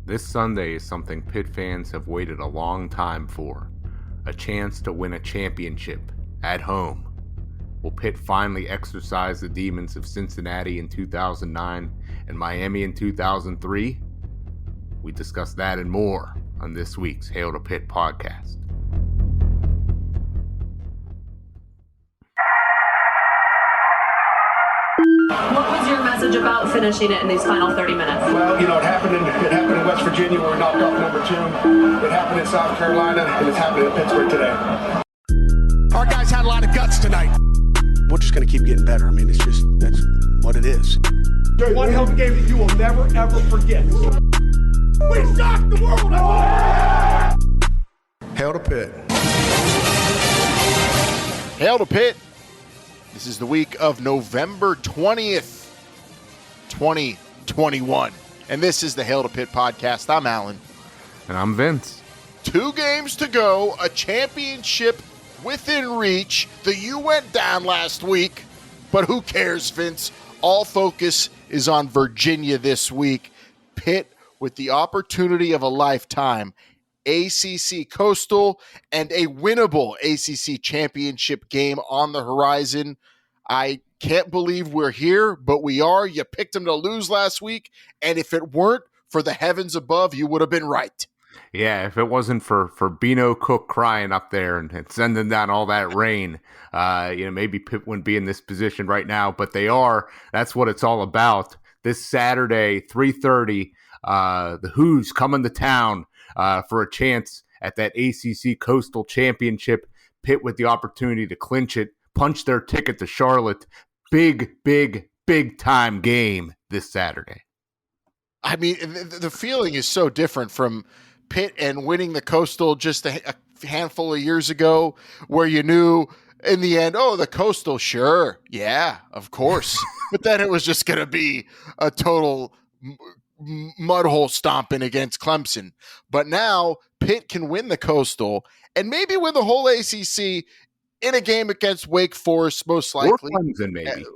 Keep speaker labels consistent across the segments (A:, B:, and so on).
A: This Sunday is something Pitt fans have waited a long time for. A chance to win a championship at home. Will Pitt finally exorcise the demons of Cincinnati in 2009 and Miami in 2003? We discuss that and more on this week's Hail to Pitt podcast.
B: What was your message about finishing it in these final 30 minutes?
C: Well, it happened in West Virginia where we knocked off number 2. It happened in South Carolina, and it's happening in Pittsburgh today. Our guys had a lot of guts tonight. We're just going to keep getting better. I mean, that's what it is. There's one hell of a game that you will never, ever forget. We shocked the world! Hail to Pitt.
D: Hail to Pitt. This is the week of November 20th, 2021. And this is the Hail to Pitt podcast. I'm Alan.
A: And I'm Vince.
D: 2 games to go, a championship within reach. The U went down last week, but who cares, Vince? All focus is on Virginia this week. Pitt with the opportunity of a lifetime. ACC Coastal and a winnable ACC championship game on the horizon. I can't believe we're here, but we are. You picked them to lose last week, and if it weren't for the heavens above, you would have been right.
A: Yeah, if it wasn't for Beano Cook crying up there and sending down all that rain, maybe Pitt wouldn't be in this position right now, but they are. That's what it's all about. This Saturday, 3:30, the Who's coming to town for a chance at that ACC Coastal Championship. Pitt with the opportunity to clinch it, punch their ticket to Charlotte. Big time game this Saturday.
D: I mean, the feeling is so different from Pitt and winning the Coastal just a handful of years ago, where you knew in the end, the Coastal, sure, yeah, of course. But then it was just going to be a total mud hole stomping against Clemson. But now Pitt can win the Coastal and maybe win the whole ACC in a game against Wake Forest, most likely.
A: Or Clemson, maybe.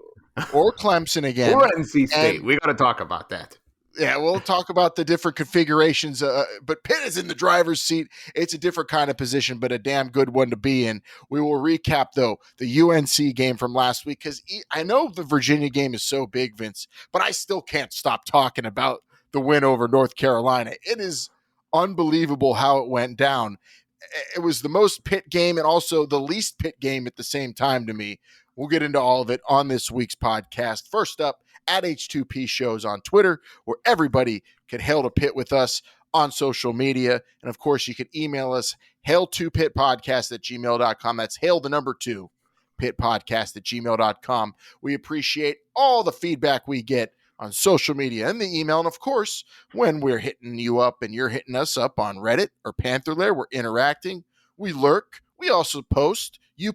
D: Or Clemson again.
A: Or NC State. We got to talk about that.
D: Yeah, we'll talk about the different configurations, but Pitt is in the driver's seat. It's a different kind of position, but a damn good one to be in. We will recap, though, the UNC game from last week, because I know the Virginia game is so big, Vince, but I still can't stop talking about the win over North Carolina. It is unbelievable how it went down. It was the most Pitt game and also the least Pitt game at the same time to me. We'll get into all of it on this week's podcast. First up, at H2P Shows on Twitter, where everybody can hail to Pitt with us on social media. And of course, you can email us, hail2pitpodcast@gmail.com. That's hail the number 2, pitpodcast@gmail.com. We appreciate all the feedback we get on social media and the email. And of course, when we're hitting you up and you're hitting us up on Reddit or Panther Lair, we're interacting. We lurk. We also post, you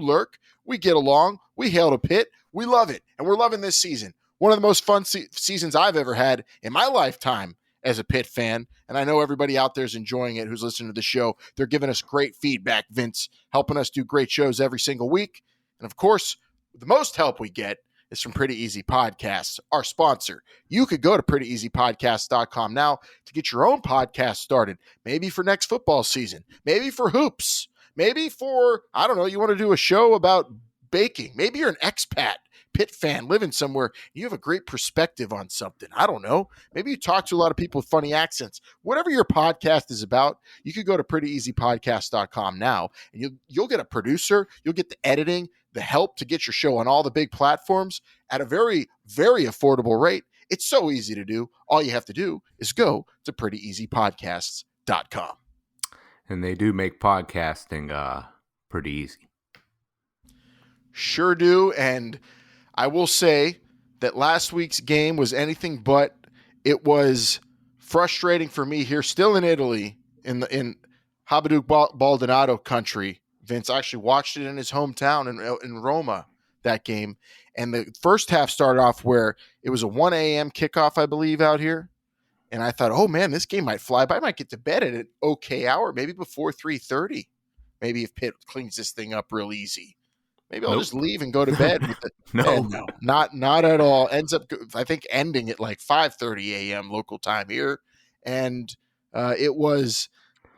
D: lurk. We get along. We hail to Pitt. We love it. And we're loving this season. One of the most fun seasons I've ever had in my lifetime as a Pitt fan. And I know everybody out there is enjoying it who's listening to the show. They're giving us great feedback, Vince, helping us do great shows every single week. And of course, the most help we get is from Pretty Easy Podcasts, our sponsor. You could go to prettyeasypodcast.com now to get your own podcast started, maybe for next football season, maybe for hoops, maybe for, you want to do a show about baking. Maybe you're an expat Pitt fan living somewhere. You have a great perspective on something. I don't know. Maybe you talk to a lot of people with funny accents. Whatever your podcast is about, you could go to prettyeasypodcast.com now, and you'll get a producer. You'll get the editing, the help to get your show on all the big platforms at a very, very affordable rate. It's so easy to do. All you have to do is go to prettyeasypodcasts.com.
A: And they do make podcasting pretty easy.
D: Sure do. And I will say that last week's game was anything but. It was frustrating for me here, still in Italy, in Habaduc Baldonado country. Vince actually watched it in his hometown in Roma, that game. And the first half started off where it was a 1 a.m. kickoff, I believe, out here. And I thought, oh, man, this game might fly by. I might get to bed at an okay hour, maybe before 3:30. Maybe if Pitt cleans this thing up real easy. Maybe I'll just leave and go to bed. No, not at all. Ends up, I think, ending at like 5:30 a.m. local time here. and it was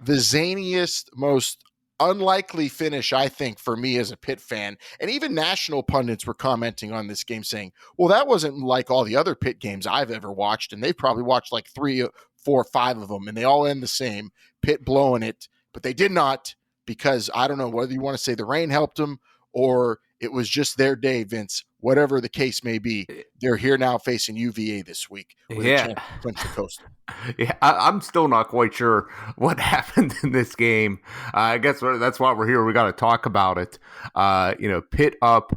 D: the zaniest, most unlikely finish, I think, for me as a Pitt fan. And even national pundits were commenting on this game saying, well, that wasn't like all the other Pitt games I've ever watched. And they've probably watched like 3, 4, 5 of them, and they all end the same, Pitt blowing it. But they did not, because I don't know whether you want to say the rain helped them or it was just their day, Vince. Whatever the case may be, they're here now facing UVA this week with a chance to clinch the Coastal.
A: Yeah, I'm still not quite sure what happened in this game. I guess that's why we're here. We got to talk about it. Pitt up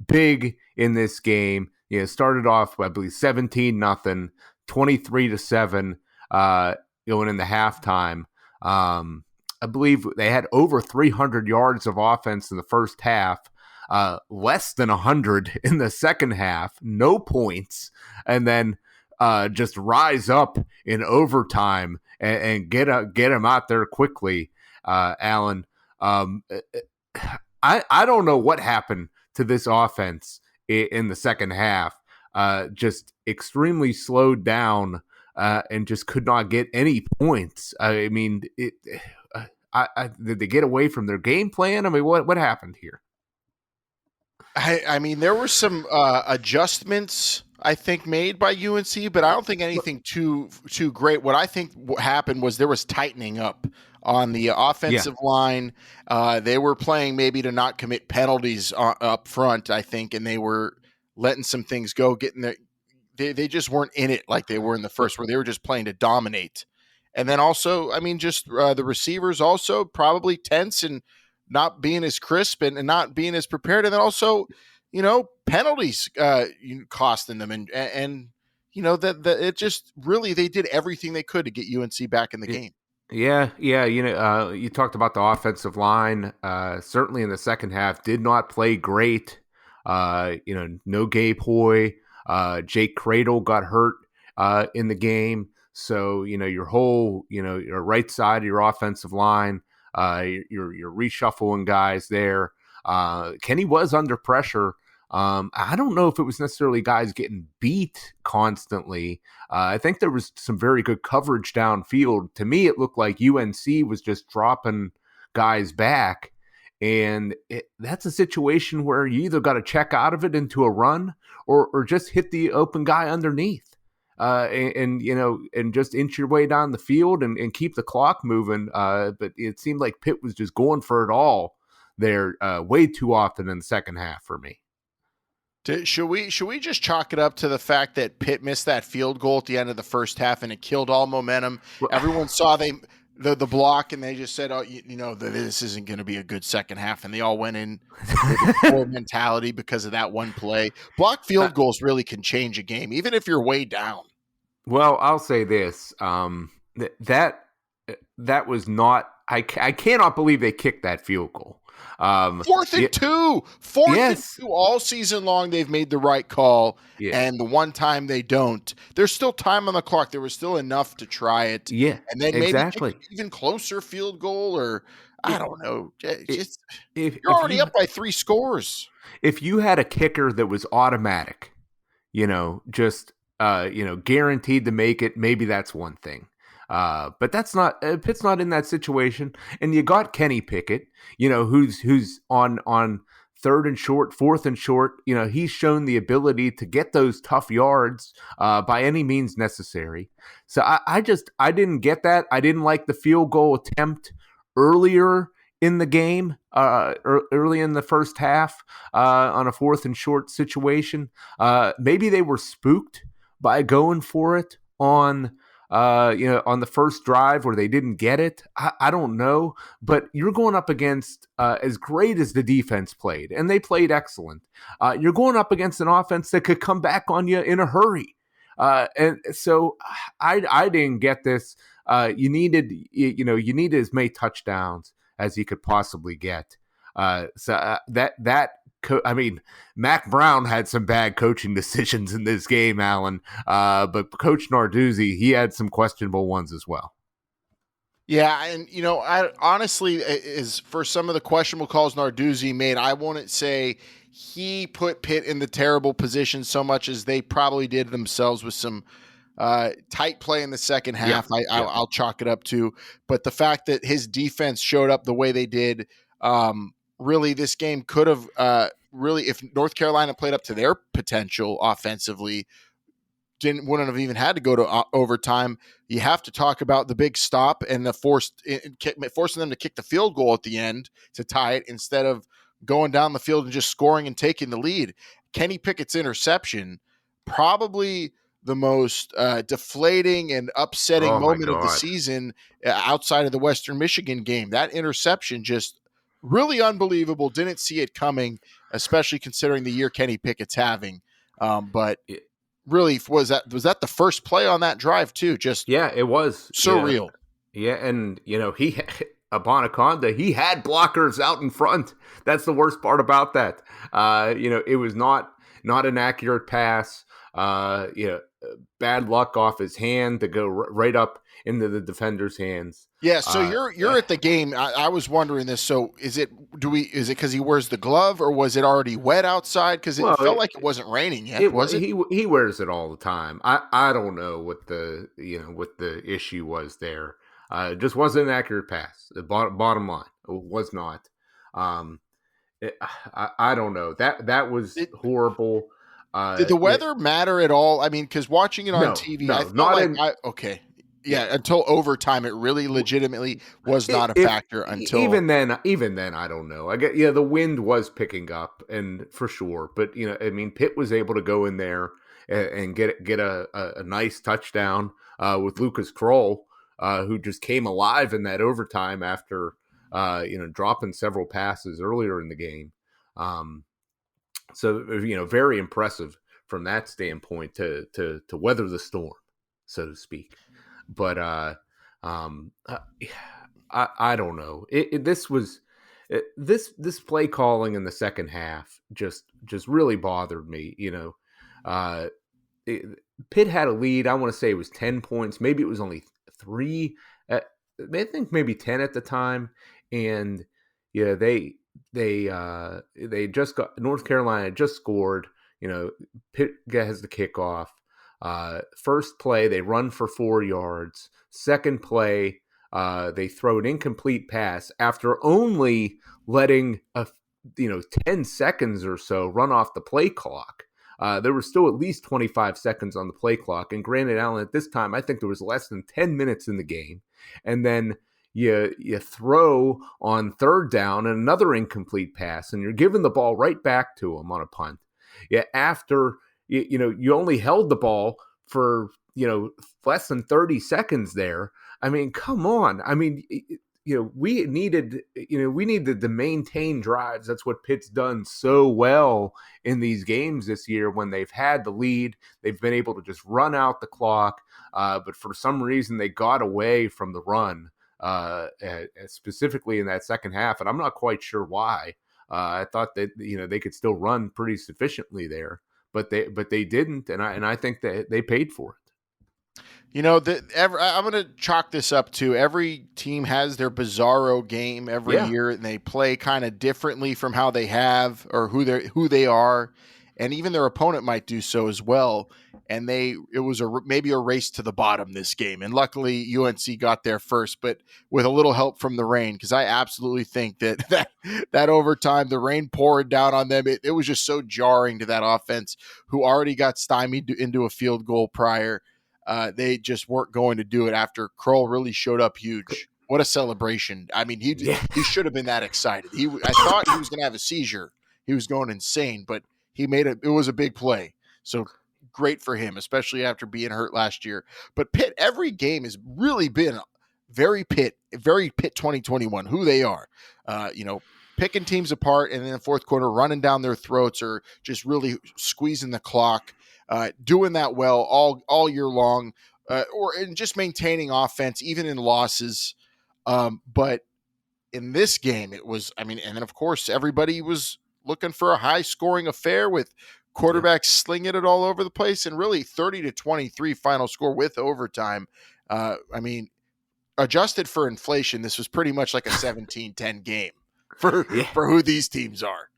A: big in this game. Started off, I believe, 17-0, 23-7, going in the halftime. I believe they had over 300 yards of offense in the first half. Less than 100 in the second half, no points, and then just rise up in overtime and get him out there quickly. Alan, I don't know what happened to this offense in the second half. Just extremely slowed down and just could not get any points. I mean, did they get away from their game plan? I mean, what happened here?
D: I mean, there were some adjustments, I think, made by UNC, but I don't think anything too great. What I think happened was there was tightening up on the offensive line. They were playing maybe to not commit penalties up front, I think, and they were letting some things go, getting there. They just weren't in it like they were in the first, where they were just playing to dominate. And then also, I mean, just the receivers also probably tense and not being as crisp and not being as prepared. And then also, penalties costing them. And that it just really, they did everything they could to get UNC back in the game.
A: Yeah. You talked about the offensive line. Certainly in the second half, did not play great. No Gabe Hoy. Jake Cradle got hurt in the game. So, your whole, your right side of your offensive line, you're reshuffling guys there. Kenny was under pressure. I don't know if it was necessarily guys getting beat constantly. I think there was some very good coverage downfield. To me, it looked like UNC was just dropping guys back. And that's a situation where you either got to check out of it into a run or just hit the open guy underneath. And just inch your way down the field and keep the clock moving. But it seemed like Pitt was just going for it all there way too often in the second half for me.
D: Should we just chalk it up to the fact that Pitt missed that field goal at the end of the first half and it killed all momentum? Everyone saw the block and they just said, this isn't going to be a good second half. And they all went in with a poor mentality because of that one play. Block field goals really can change a game, even if you're way down.
A: Well, I'll say this, that was not, I cannot believe they kicked that field goal.
D: 4th and 2 all season long. They've made the right call. Yeah. And the one time they don't, there's still time on the clock. There was still enough to try it.
A: Yeah.
D: And then maybe even closer field goal, or I don't know. You're already up by 3 scores.
A: If you had a kicker that was automatic, just guaranteed to make it, maybe that's one thing. But that's not, Pitt's not in that situation. And you got Kenny Pickett, who's on 3rd and short, 4th and short. He's shown the ability to get those tough yards by any means necessary. So I didn't get that. I didn't like the field goal attempt earlier in the game, early in the first half on a 4th and short situation. Maybe they were spooked by going for it on the first drive where they didn't get it. I don't know, but you're going up against as great as the defense played, and they played excellent. You're going up against an offense that could come back on you in a hurry. And so I didn't get this. You needed as many touchdowns as you could possibly get. Mac Brown had some bad coaching decisions in this game, Alan. But Coach Narduzzi, he had some questionable ones as well.
D: Yeah, and I honestly, is for some of the questionable calls Narduzzi made, I wouldn't say he put Pitt in the terrible position so much as they probably did themselves with some Tight play in the second half.
A: Yeah,
D: I'll chalk it up to. But the fact that his defense showed up the way they did, really, this game could have really, if North Carolina played up to their potential offensively, wouldn't have even had to go to overtime. You have to talk about the big stop and the forcing them to kick the field goal at the end to tie it instead of going down the field and just scoring and taking the lead. Kenny Pickett's interception, probably the most deflating and upsetting moment of the season outside of the Western Michigan game. That interception, just really unbelievable. Didn't see it coming, especially considering the year Kenny Pickett's having. But really, was that the first play on that drive too? Just
A: it was
D: surreal.
A: Yeah, and Abanaconda, he had blockers out in front. That's the worst part about that. It was not an accurate pass. Bad luck off his hand to go right up into the defender's hands.
D: Yeah, so you're at the game. I was wondering this. So is it because he wears the glove, or was it already wet outside? Because it felt like it wasn't raining yet. Was it?
A: He wears it all the time. I don't know what the issue was there. It just wasn't an accurate pass. The bottom line, it was not. I don't know. That was horrible.
D: Did the weather matter at all? I mean, because watching it on TV, I felt okay. Yeah, until overtime, it really legitimately was not a factor until
A: even then. I don't know. I get the wind was picking up, and for sure. But Pitt was able to go in there and get a nice touchdown with Lucas Kroll, who just came alive in that overtime after dropping several passes earlier in the game. So very impressive from that standpoint to weather the storm, so to speak. But I don't know. This play calling in the second half just really bothered me. Pitt had a lead. I want to say it was 10 points. Maybe it was only 3. I think maybe 10 at the time. And they just got North Carolina just scored. Pitt has the kickoff. First play, they run for 4 yards. Second play, they throw an incomplete pass after only letting 10 seconds or so run off the play clock. There was still at least 25 seconds on the play clock. And granted, Allen, at this time, I think there was less than 10 minutes in the game. And then you throw on third down and another incomplete pass, and you're giving the ball right back to them on a punt. Yeah, after you only held the ball for less than 30 seconds there. I mean, come on. I mean, we needed to maintain drives. That's what Pitt's done so well in these games this year. When they've had the lead, they've been able to just run out the clock. But for some reason, they got away from the run, specifically in that second half, and I'm not quite sure why. I thought that they could still run pretty sufficiently there, but they didn't, and I think that they paid for it.
D: I'm going to chalk this up to every team has their bizarro game every year, and they play kind of differently from how they have or who they are, and even their opponent might do so as well. And it was maybe a race to the bottom this game, and luckily UNC got there first, but with a little help from the rain, because I absolutely think that overtime, the rain poured down on them. It was just so jarring to that offense, who already got stymied into a field goal prior. They just weren't going to do it after Kroll really showed up huge. What a celebration. I mean, he should have been that excited. I thought he was going to have a seizure. He was going insane, but it was a big play. So great for him, especially after being hurt last year. But Pitt, every game has really been very Pitt 2021, who they are. Picking teams apart, and in the fourth quarter running down their throats or just really squeezing the clock. Doing that well all year long, and just maintaining offense even in losses. But in this game, it was. And then of course everybody was looking for a high scoring affair with quarterbacks slinging it all over the place, and really 30-23 final score with overtime. Adjusted for inflation, this was pretty much like a 17-10 game for who these teams are.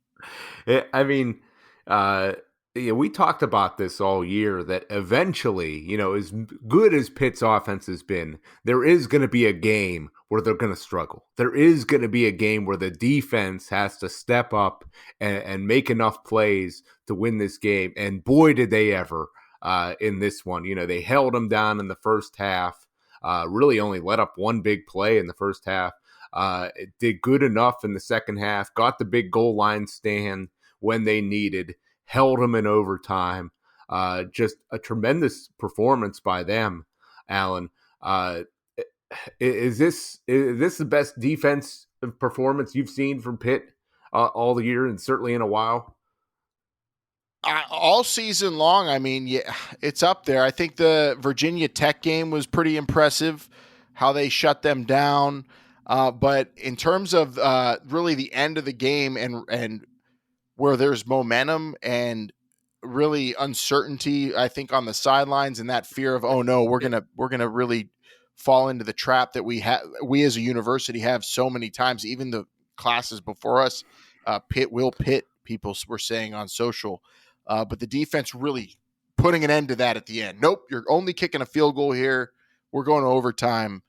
A: Yeah, we talked about this all year that eventually, as good as Pitt's offense has been, there is going to be a game where they're going to struggle. There is going to be a game where the defense has to step up and make enough plays to win this game. And boy, did they ever in this one. They held them down in the first half, really only let up one big play in the first half. It did good enough in the second half, got the big goal line stand when they needed, held them in overtime. Just a tremendous performance by them, Alan. Is this the best defense performance you've seen from Pitt all the year, and certainly in a while?
D: All season long, I mean, yeah, it's up there. I think the Virginia Tech game was pretty impressive, how they shut them down. But in terms of really the end of the game and where there's momentum and really uncertainty, I think, on the sidelines, and that fear of, oh no, we're gonna really fall into the trap that we as a university have so many times. Even the classes before us, Pitt will Pitt, people were saying on social, but the defense really putting an end to that at the end. Nope, you're only kicking a field goal here. We're going to overtime.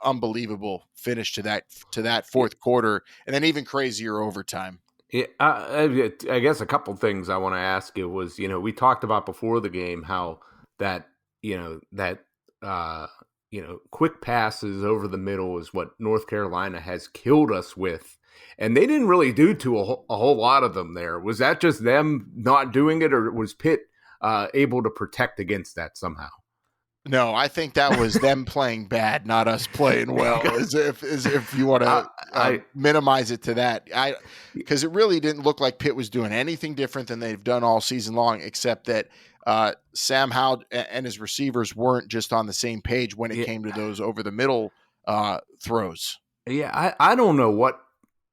D: Unbelievable finish to that fourth quarter, and then even crazier overtime.
A: Yeah, I guess a couple things I want to ask you was, we talked about before the game how that, quick passes over the middle is what North Carolina has killed us with. And they didn't really do a whole lot of them there. Was that just them not doing it, or was Pitt able to protect against that somehow?
D: No, I think that was them playing bad, not us playing well. As if you want to minimize it to that, because it really didn't look like Pitt was doing anything different than they've done all season long, except that Sam Howell and his receivers weren't just on the same page when it came to those over the middle throws.
A: Yeah, I don't know what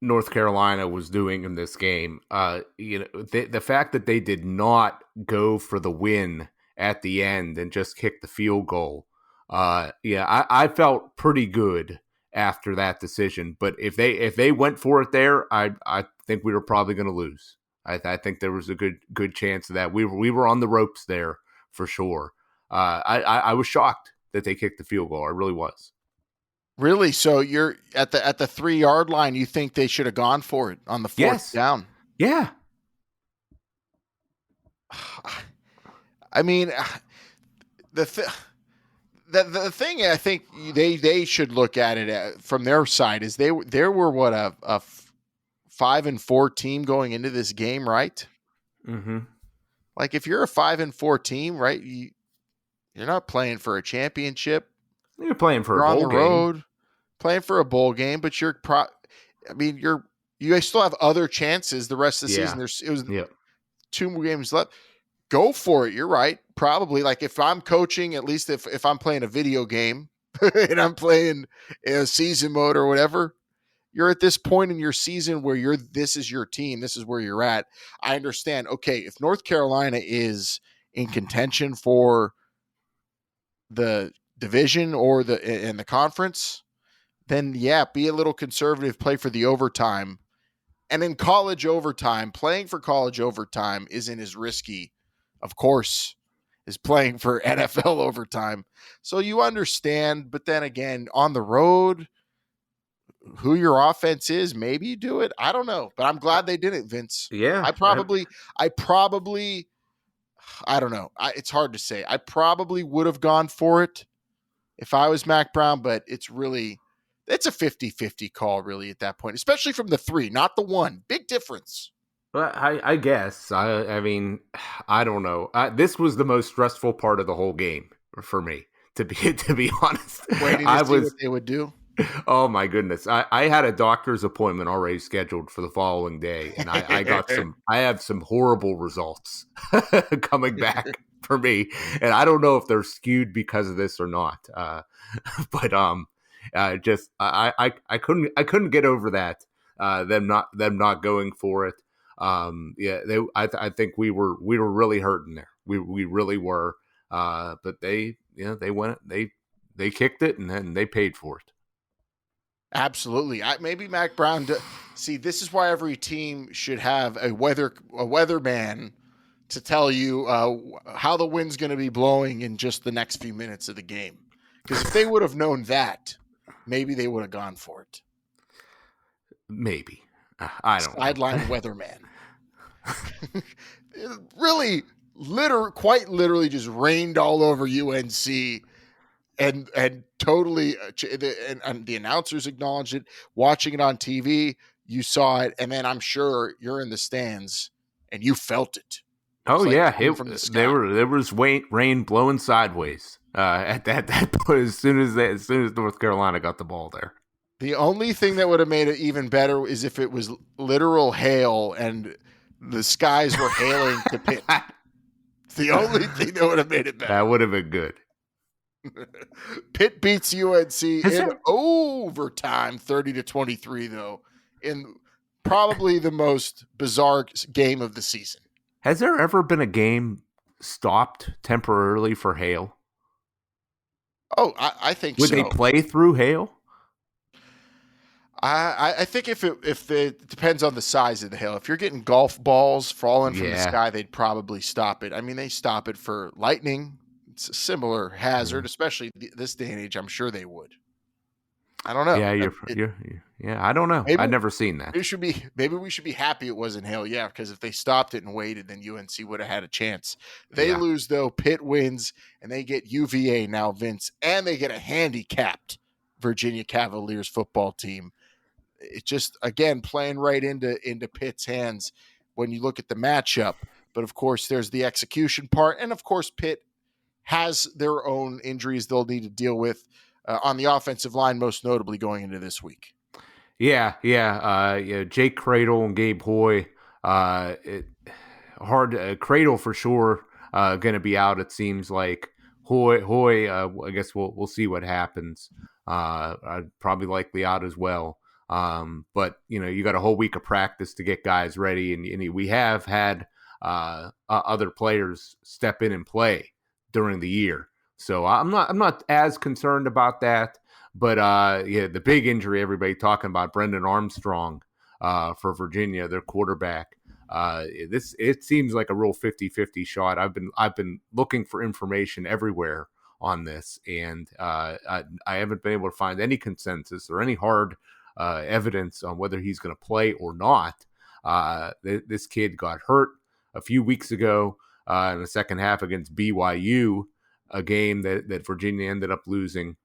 A: North Carolina was doing in this game. The fact that they did not go for the win at the end and just kick the field goal. I felt pretty good after that decision. But if they went for it there, I think we were probably going to lose. I think there was a good chance of that. We were on the ropes there for sure. I was shocked that they kicked the field goal. I really was.
D: Really? So you're at the 3-yard line. You think they should have gone for it on the fourth down?
A: Yeah.
D: I mean, the thing I think they should look at it from their side is they were what a 5-4 team going into this game, right?
A: Mm-hmm.
D: Like if you're a 5-4 team, right? You're not playing for a championship.
A: You're playing for
D: you're
A: a bowl
D: on the
A: game.
D: road, playing for a bowl game, but you still have other chances the rest of the season. It was 2 games left. Go for it. You're right. Probably, like if I'm coaching, at least if I'm playing a video game and I'm playing a season mode or whatever, you're at this point in your season where this is your team. This is where you're at. I understand. Okay, if North Carolina is in contention for the division or in the conference, then be a little conservative, play for the overtime. And in college overtime, playing for college overtime isn't as risky, of course, as playing for NFL overtime. So you understand, but then again, on the road, who your offense is, maybe you do it. I don't know, but I'm glad they didn't, Vince.
A: Yeah.
D: I probably, I don't know. It's hard to say. I probably would have gone for it if I was Mac Brown, but it's a 50-50 call really at that point, especially from the 3, not the 1. Big difference.
A: Well, I guess. I mean, I don't know. This was the most stressful part of the whole game for me, to be honest.
D: Waiting to see what they would do.
A: Oh my goodness! I had a doctor's appointment already scheduled for the following day, and I have some horrible results coming back for me, and I don't know if they're skewed because of this or not. But I couldn't get over that. Them not going for it. I think we were really hurting there. We really were. But they went, they kicked it, and then they paid for it.
D: Absolutely. Maybe Mac Brown. See, this is why every team should have a weatherman to tell you how the wind's going to be blowing in just the next few minutes of the game. Because if they would have known that, maybe they would have gone for it.
A: Maybe. I don't
D: Sideline
A: know.
D: weatherman. Really, quite literally just rained all over UNC and totally and the announcers acknowledged it. Watching it on TV, you saw it, and then I'm sure you're in the stands and you felt it.
A: Oh
D: like
A: yeah,
D: from the sky.
A: there was rain blowing sideways at that point as soon as North Carolina got the ball there.
D: The only thing that would have made it even better is if it was literal hail and the skies were hailing to Pitt. It's the only thing that would have made it better.
A: That would have been good.
D: Pitt beats UNC in overtime, 30-23, though, in probably the most bizarre game of the season.
A: Has there ever been a game stopped temporarily for hail?
D: Oh, I think
A: Would
D: so.
A: they play through hail?
D: I think if it depends on the size of the hail. If you're getting golf balls falling from the sky, they'd probably stop it. I mean, they stop it for lightning. It's a similar hazard, especially this day and age. I'm sure they would. I don't know.
A: Yeah, I don't know. I've never seen that.
D: Maybe we should be happy it wasn't hail. Yeah, because if they stopped it and waited, then UNC would have had a chance. They lose though. Pitt wins, and they get UVA now, Vince, and they get a handicapped Virginia Cavaliers football team. It's just again playing right into Pitt's hands when you look at the matchup. But of course, there's the execution part, and of course, Pitt has their own injuries they'll need to deal with on the offensive line, most notably going into this week.
A: Yeah. Jake Cradle and Gabe Hoy. Cradle for sure going to be out. It seems like Hoy. I guess we'll see what happens. Probably likely out as well. But you got a whole week of practice to get guys ready, and we have had other players step in and play during the year. So I'm not as concerned about that. But the big injury everybody talking about, Brendan Armstrong for Virginia, their quarterback. It seems like a real 50-50 shot. I've been looking for information everywhere on this, and I haven't been able to find any consensus or any hard evidence on whether he's going to play or not. This kid got hurt a few weeks ago in the second half against BYU, a game that Virginia ended up losing.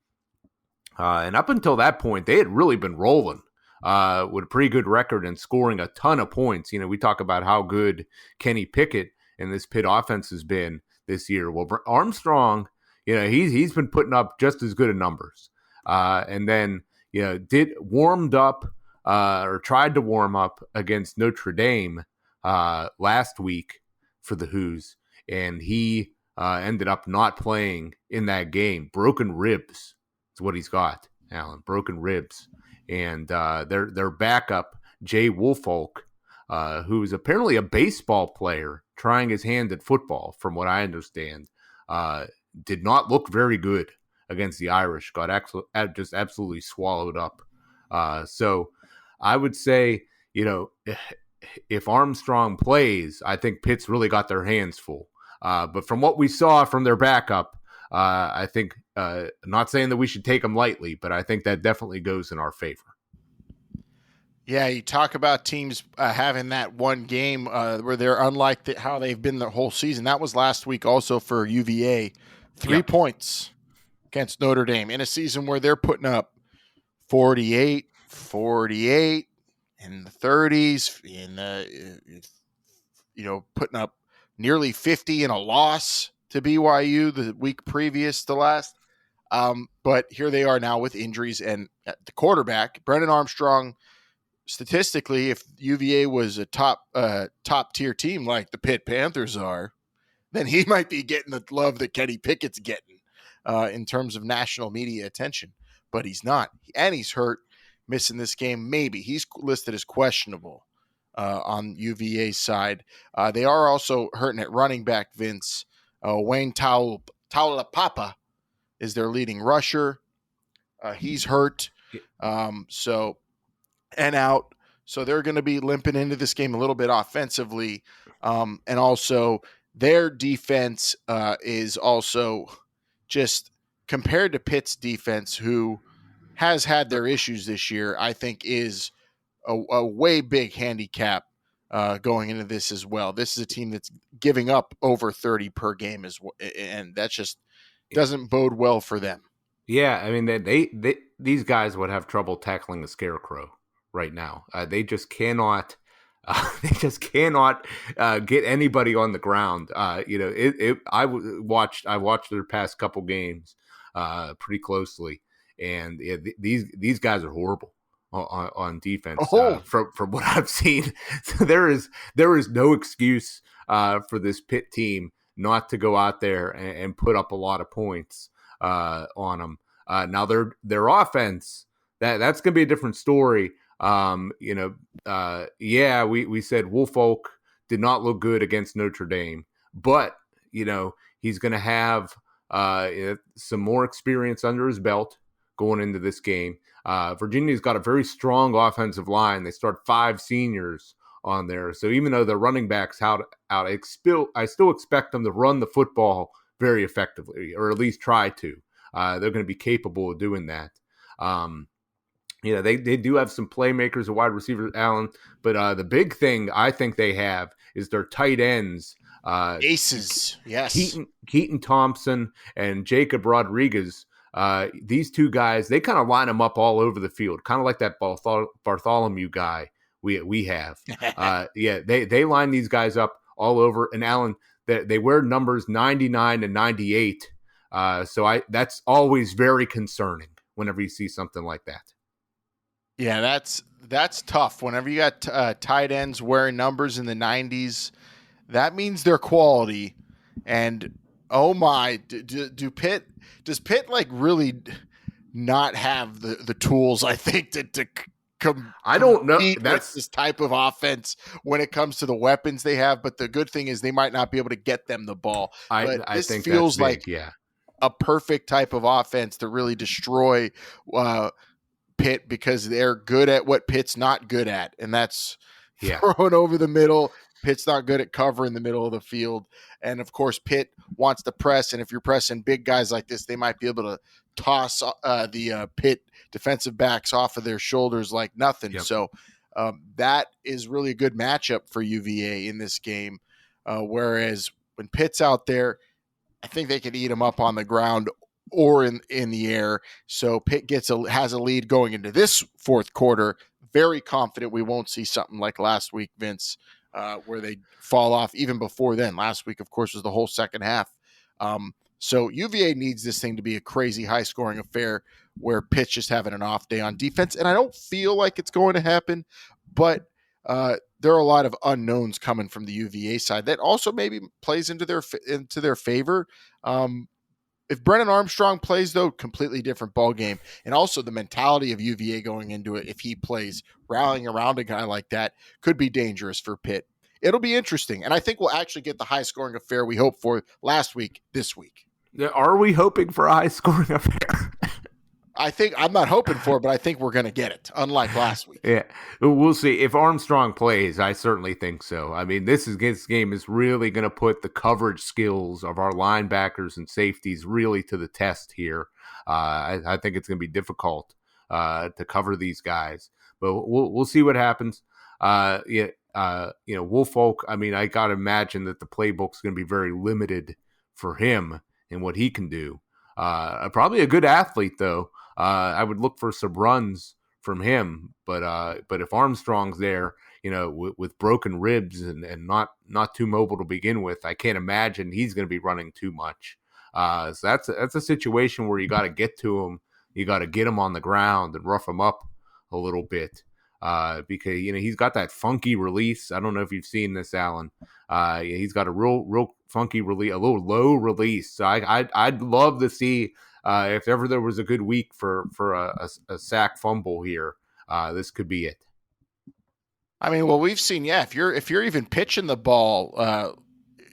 A: And up until that point, they had really been rolling with a pretty good record and scoring a ton of points. We talk about how good Kenny Pickett and this Pitt offense has been this year. Well, Armstrong, he's been putting up just as good of numbers. And then, warmed up or tried to warm up against Notre Dame last week for the Hoos, and he ended up not playing in that game. Broken ribs is what he's got, Alan. Broken ribs. And their backup, Jay Woolfolk, who is apparently a baseball player trying his hand at football, from what I understand, did not look very good against the Irish. Got just absolutely swallowed up. So I would say, if Armstrong plays, I think Pitt's really got their hands full. But from what we saw from their backup, I think, not saying that we should take them lightly, but I think that definitely goes in our favor.
D: Yeah, you talk about teams having that one game where they're unlike how they've been the whole season. That was last week also for UVA. 3 points against Notre Dame in a season where they're putting up 48 in the 30s, putting up nearly 50 in a loss to BYU the week previous to last. But here they are now with injuries, and the quarterback, Brendan Armstrong, statistically, if UVA was a top tier team like the Pitt Panthers are, then he might be getting the love that Kenny Pickett's getting in terms of national media attention. But he's not, and he's hurt, missing this game. Maybe he's listed as questionable on UVA's side. They are also hurting at running back, Vince. Wayne Taulapapa is their leading rusher. He's hurt. And out. So they're going to be limping into this game a little bit offensively. And also their defense is also just compared to Pitt's defense, who has had their issues this year, I think is a way big handicap going into this as well. This is a team that's giving up over 30 per game as well, and that just doesn't bode well for them.
A: Yeah, I mean they these guys would have trouble tackling a scarecrow right now. They just cannot. They just cannot get anybody on the ground. I watched their past couple games pretty closely, and these guys are horrible on defense from what I've seen. So there is no excuse for this Pitt team not to go out there and put up a lot of points on them. Now their offense, that's going to be a different story. We said Woolfolk did not look good against Notre Dame, but he's going to have some more experience under his belt going into this game. Virginia's got a very strong offensive line. They start 5 seniors on there, so even though their running backs out, I still expect them to run the football very effectively, or at least try to. They're going to be capable of doing that. They do have some playmakers and wide receivers, Allen, but the big thing I think they have is their tight ends.
D: Aces, yes.
A: Keaton Thompson and Jacob Rodriguez. These two guys, they kind of line them up all over the field, kind of like that Bartholomew guy we have. They line these guys up all over. And Allen, they wear numbers 99 and 98. So that's always very concerning whenever you see something like that.
D: Yeah, that's tough. Whenever you got tight ends wearing numbers in the 90s, that means they're quality. And oh my, does Pitt like really not have the tools? I think to
A: I don't know.
D: That's this type of offense when it comes to the weapons they have. But the good thing is they might not be able to get them the ball.
A: I think
D: feels
A: that's
D: like a perfect type of offense to really destroy Pitt, because they're good at what Pitt's not good at, and that's throwing over the middle. Pitt's not good at covering the middle of the field. And of course, Pitt wants to press. And if you're pressing big guys like this, they might be able to toss the Pitt defensive backs off of their shoulders like nothing. Yep. So that is really a good matchup for UVA in this game. Whereas when Pitt's out there, I think they could eat them up on the ground or in the air. So Pitt has a lead going into this fourth quarter. Very confident we won't see something like last week, Vince, where they fall off even before then. Last week, of course, was the whole second half. So UVA needs this thing to be a crazy high-scoring affair where Pitt's just having an off day on defense. And I don't feel like it's going to happen, but there are a lot of unknowns coming from the UVA side that also maybe plays into their favor. If Brennan Armstrong plays, though, completely different ball game. And also the mentality of UVA going into it, if he plays, rallying around a guy like that, could be dangerous for Pitt. It'll be interesting. And I think we'll actually get the high-scoring affair we hoped for last week, this week.
A: Are we hoping for a high-scoring affair?
D: I'm not hoping for it, but I think we're going to get it, unlike last week.
A: Yeah, we'll see. If Armstrong plays, I certainly think so. I mean, this game is really going to put the coverage skills of our linebackers and safeties really to the test here. I think it's going to be difficult to cover these guys, but we'll see what happens. Woolfolk, I mean, I got to imagine that the playbook's going to be very limited for him and what he can do. Probably a good athlete, though. I would look for some runs from him, but if Armstrong's there, with broken ribs and not too mobile to begin with, I can't imagine he's going to be running too much. So that's a situation where you got to get to him, you got to get him on the ground and rough him up a little bit, because he's got that funky release. I don't know if you've seen this, Alan. He's got a real funky release, a little low release. So I'd love to see. If ever there was a good week for a sack fumble here, this could be it.
D: I mean, well, we've seen, if you're even pitching the ball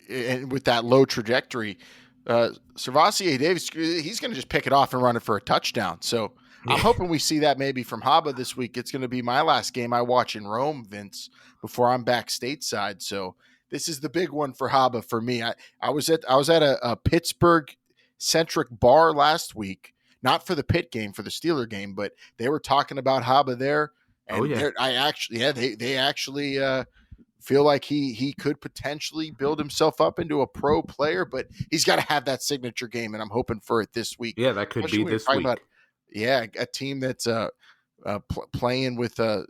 D: and with that low trajectory, Servassier Davis, he's going to just pick it off and run it for a touchdown. So I'm hoping we see that maybe from Haba this week. It's going to be my last game I watch in Rome, Vince, before I'm back stateside. So this is the big one for Haba for me. I was at a Pittsburgh centric bar last week, not for the Pitt game, for the Steeler game, but they were talking about Haba there, and they actually feel like he could potentially build himself up into a pro player, but he's got to have that signature game, and I'm hoping for it this week.
A: Yeah, that could be this week.
D: A team that's playing with a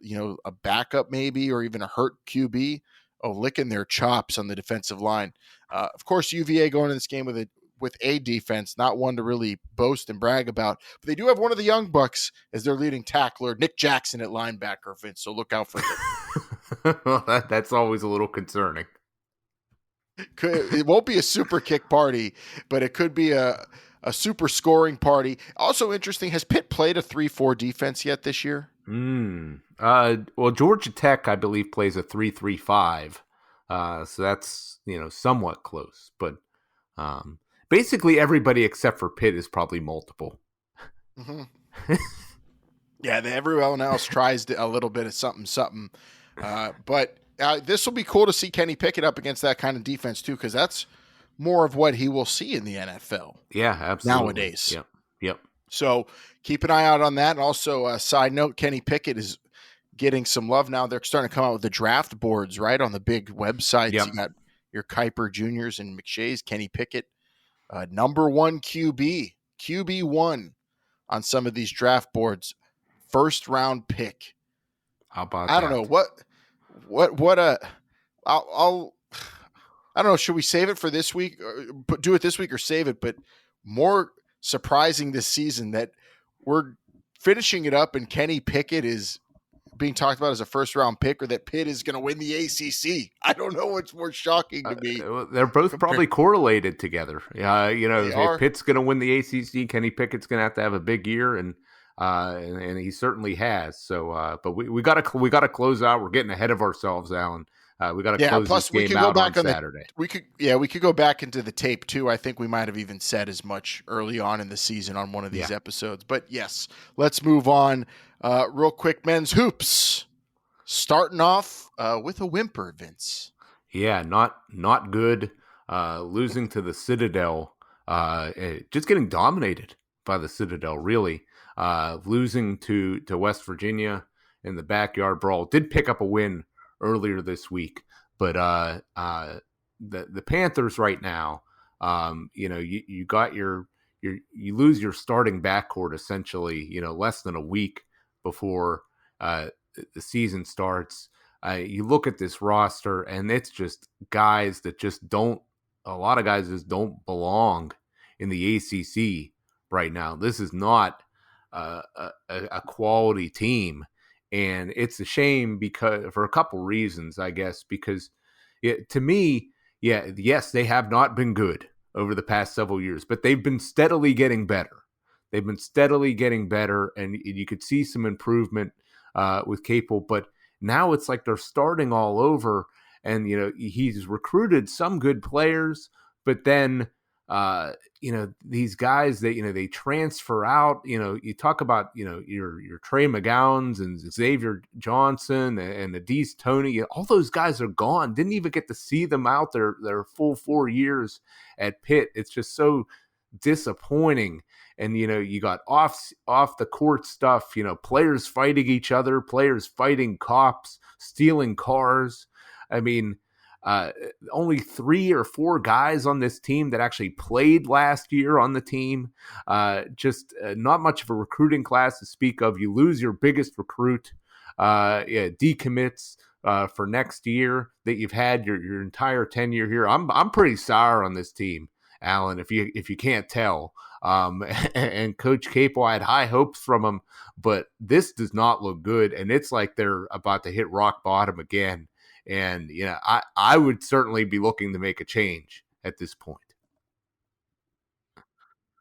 D: backup maybe, or even a hurt QB, licking their chops on the defensive line. Of course, UVA going in this game with a defense, not one to really boast and brag about, but they do have one of the young bucks as their leading tackler, Nick Jackson at linebacker, Vince. So look out for him.
A: Well, that's always a little concerning.
D: It won't be a super kick party, but it could be a super scoring party. Also interesting, has Pitt played a 3-4 defense yet this year?
A: Well, Georgia Tech, I believe, plays a 3-3-5. So that's, somewhat close. But basically everybody except for Pitt is probably multiple.
D: Mm-hmm. Yeah, everyone else tries a little bit of something. But this will be cool to see Kenny Pickett up against that kind of defense too, because that's more of what he will see in the NFL.
A: Yeah, absolutely.
D: Nowadays.
A: Yep.
D: So keep an eye out on that. And also, a side note, Kenny Pickett is getting some love now. They're starting to come out with the draft boards, right, on the big websites. Yep. You got your Kuiper Juniors and McShay's. Kenny Pickett, number one QB1 on some of these draft boards. First round pick.
A: How about
D: I don't know I don't know. Should we save it for this week? Do it this week or save it? But more surprising this season that we're finishing it up and Kenny Pickett is being talked about as a first round pick, or that Pitt is going to win the ACC. I don't know what's more shocking to me.
A: They're both probably correlated together. If Pitt's going to win the ACC, Kenny Pickett's going to have a big year, and he certainly has. So, but we got to close out. We're getting ahead of ourselves, Alan. We got to close this game out on Saturday.
D: We could go back into the tape too. I think we might have even said as much early on in the season on one of these episodes. But yes, let's move on real quick. Men's hoops starting off with a whimper, Vince.
A: Yeah, not good. Losing to the Citadel. Just getting dominated by the Citadel. Really, losing to West Virginia in the backyard brawl. Did pick up a win earlier this week, but the Panthers right now, you got you lose your starting backcourt essentially, less than a week before the season starts. You look at this roster and it's just guys that a lot of guys just don't belong in the ACC right now. This is not a quality team. And it's a shame for a couple reasons, I guess, because to me, yes, they have not been good over the past several years, but they've been steadily getting better. And you could see some improvement with Capel, but now it's like they're starting all over. And, he's recruited some good players, but then these guys that, they transfer out, you talk about, your Trey McGowns and Xavier Johnson and Adese Tony, all those guys are gone. Didn't even get to see them out their full 4 years at Pitt. It's just so disappointing. And, you got off the court stuff, players fighting each other, players fighting cops, stealing cars. I mean, only 3 or 4 guys on this team that actually played last year on the team. Not much of a recruiting class to speak of. You lose your biggest recruit, decommits for next year that you've had your entire tenure here. I'm pretty sour on this team, Alan, if you can't tell. And Coach Capel, I had high hopes from him, but this does not look good, and it's like they're about to hit rock bottom again. And, I would certainly be looking to make a change at this point.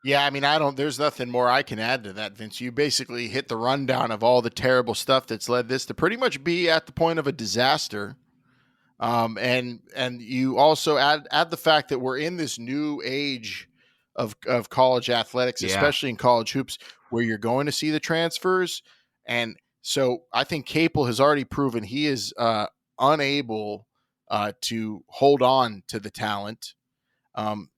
D: Yeah, I mean, there's nothing more I can add to that, Vince. You basically hit the rundown of all the terrible stuff that's led this to pretty much be at the point of a disaster. And you also add the fact that we're in this new age of college athletics, especially in college hoops, where you're going to see the transfers. And so I think Capel has already proven he is, unable to hold on to the talent.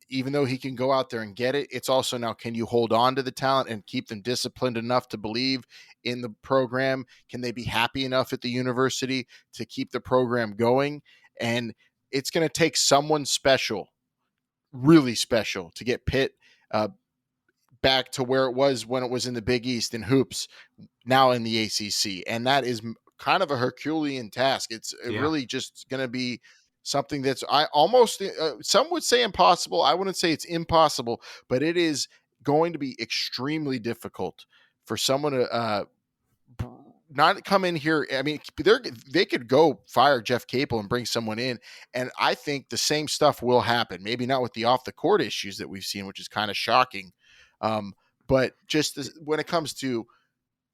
D: Even though he can go out there and get it, it's also now, can you hold on to the talent and keep them disciplined enough to believe in the program? Can they be happy enough at the university to keep the program going? And it's going to take someone special, really special, to get Pitt back to where it was when it was in the Big East in hoops, now in the ACC. And that is kind of a Herculean task. It's really just going to be something that's some would say impossible. I wouldn't say it's impossible, but it is going to be extremely difficult for someone to not come in here. I mean, they could go fire Jeff Capel and bring someone in, and I think the same stuff will happen. Maybe not with the off the court issues that we've seen, which is kind of shocking. But just when it comes to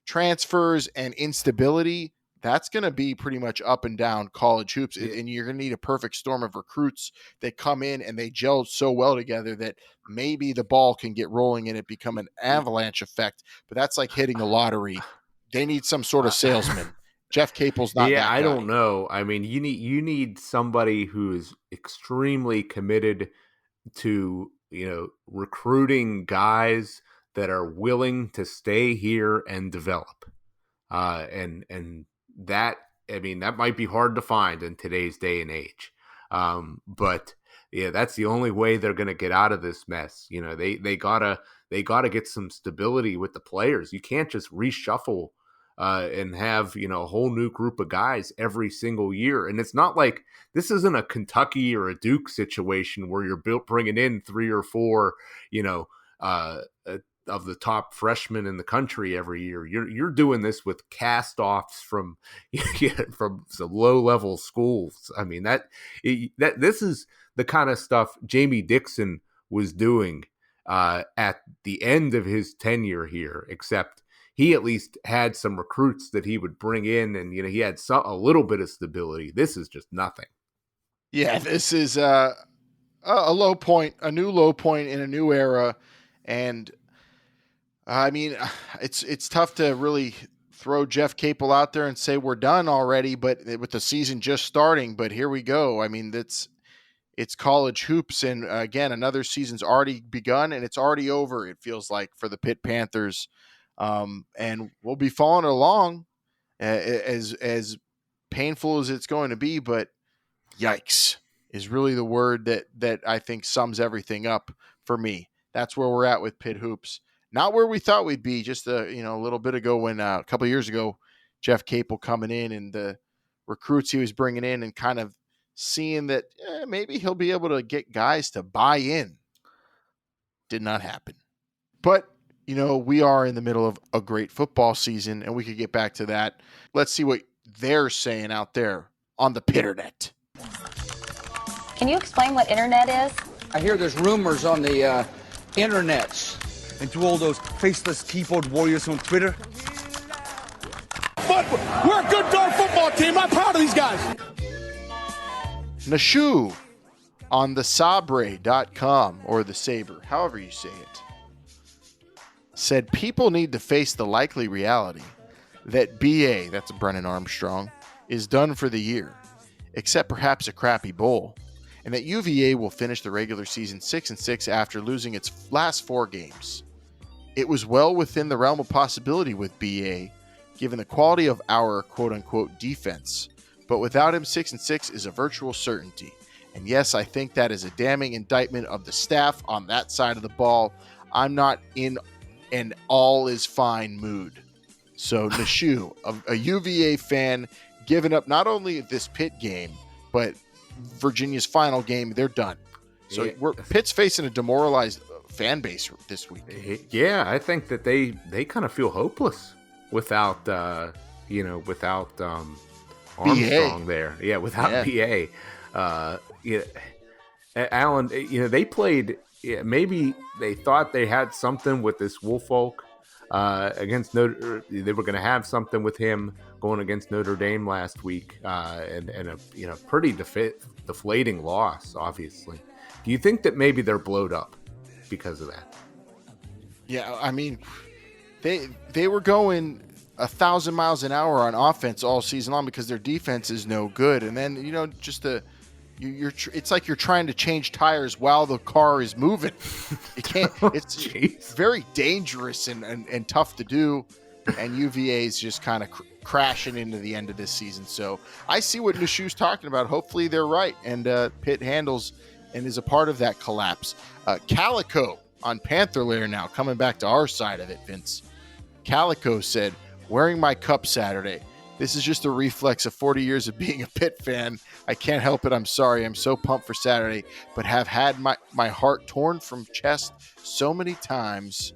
D: transfers and instability, that's going to be pretty much up and down college hoops. And you're going to need a perfect storm of recruits that come in and they gel so well together that maybe the ball can get rolling and it become an avalanche effect. But that's like hitting a lottery. They need some sort of salesman. Jeff Capel's not that guy.
A: I don't know. I mean, you need somebody who is extremely committed to, recruiting guys that are willing to stay here and develop. And that, I mean, that might be hard to find in today's day and age. But yeah, that's the only way they're going to get out of this mess. They gotta get some stability with the players. You can't just reshuffle and have, a whole new group of guys every single year. And it's not like this isn't a Kentucky or a Duke situation where you're bringing in 3 or 4, of the top freshmen in the country every year. You're doing this with cast-offs from from some low-level schools. I mean, that this is the kind of stuff Jamie Dixon was doing at the end of his tenure here, except he at least had some recruits that he would bring in, and he had a little bit of stability. This is just nothing.
D: Yeah, this is a low point, a new low point in a new era, and I mean, it's tough to really throw Jeff Capel out there and say we're done already, but with the season just starting. But here we go. I mean, it's college hoops, and again, another season's already begun, and it's already over. It feels like for the Pitt Panthers, and we'll be following along as painful as it's going to be. But yikes is really the word that I think sums everything up for me. That's where we're at with Pitt hoops. Not where we thought we'd be just a little bit ago when a couple of years ago, Jeff Capel coming in and the recruits he was bringing in and kind of seeing that maybe he'll be able to get guys to buy in. Did not happen. But, we are in the middle of a great football season and we could get back to that. Let's see what they're saying out there on the Pitternet.
E: Can you explain what internet is?
F: I hear there's rumors on the internets.
G: And to all those faceless keyboard warriors on Twitter.
C: But we're a good darn football team. I'm proud of these guys.
D: Nashu on the Sabre.com or the Sabre, however you say it, said people need to face the likely reality that BA, that's Brennan Armstrong, is done for the year, except perhaps a crappy bowl, and that UVA will finish the regular season 6-6 after losing its last 4 games. It was well within the realm of possibility with BA, given the quality of our quote-unquote defense, but without him 6-6 is a virtual certainty. And yes, I think that is a damning indictment of the staff on that side of the ball. I'm not in an all is fine mood. So Nashu, a UVA fan, giving up not only this Pitt game, but Virginia's final game. They're done. So Pitt's facing a demoralized fan base this week.
A: Yeah, I think that they kind of feel hopeless without Armstrong there. Yeah, without BA. Alan, they played. Maybe they thought they had something with this Woolfolk against Notre. They were going to have something with him going against Notre Dame last week, and a pretty deflating loss. Obviously, do you think that maybe they're blowed up because of that?
D: Yeah, I mean, they were going 1,000 miles an hour on offense all season long because their defense is no good, and then just the it's like you're trying to change tires while the car is moving. You can't. It's very dangerous and tough to do. And UVA is just kind of crashing into the end of this season. So I see what Nishu's talking about. Hopefully they're right, and Pitt handles and is a part of that collapse. Calico on Panther Lair now, coming back to our side of it, Vince. Calico said, wearing my cup Saturday. This is just a reflex of 40 years of being a Pitt fan. I can't help it. I'm sorry. I'm so pumped for Saturday, but have had my heart torn from chest so many times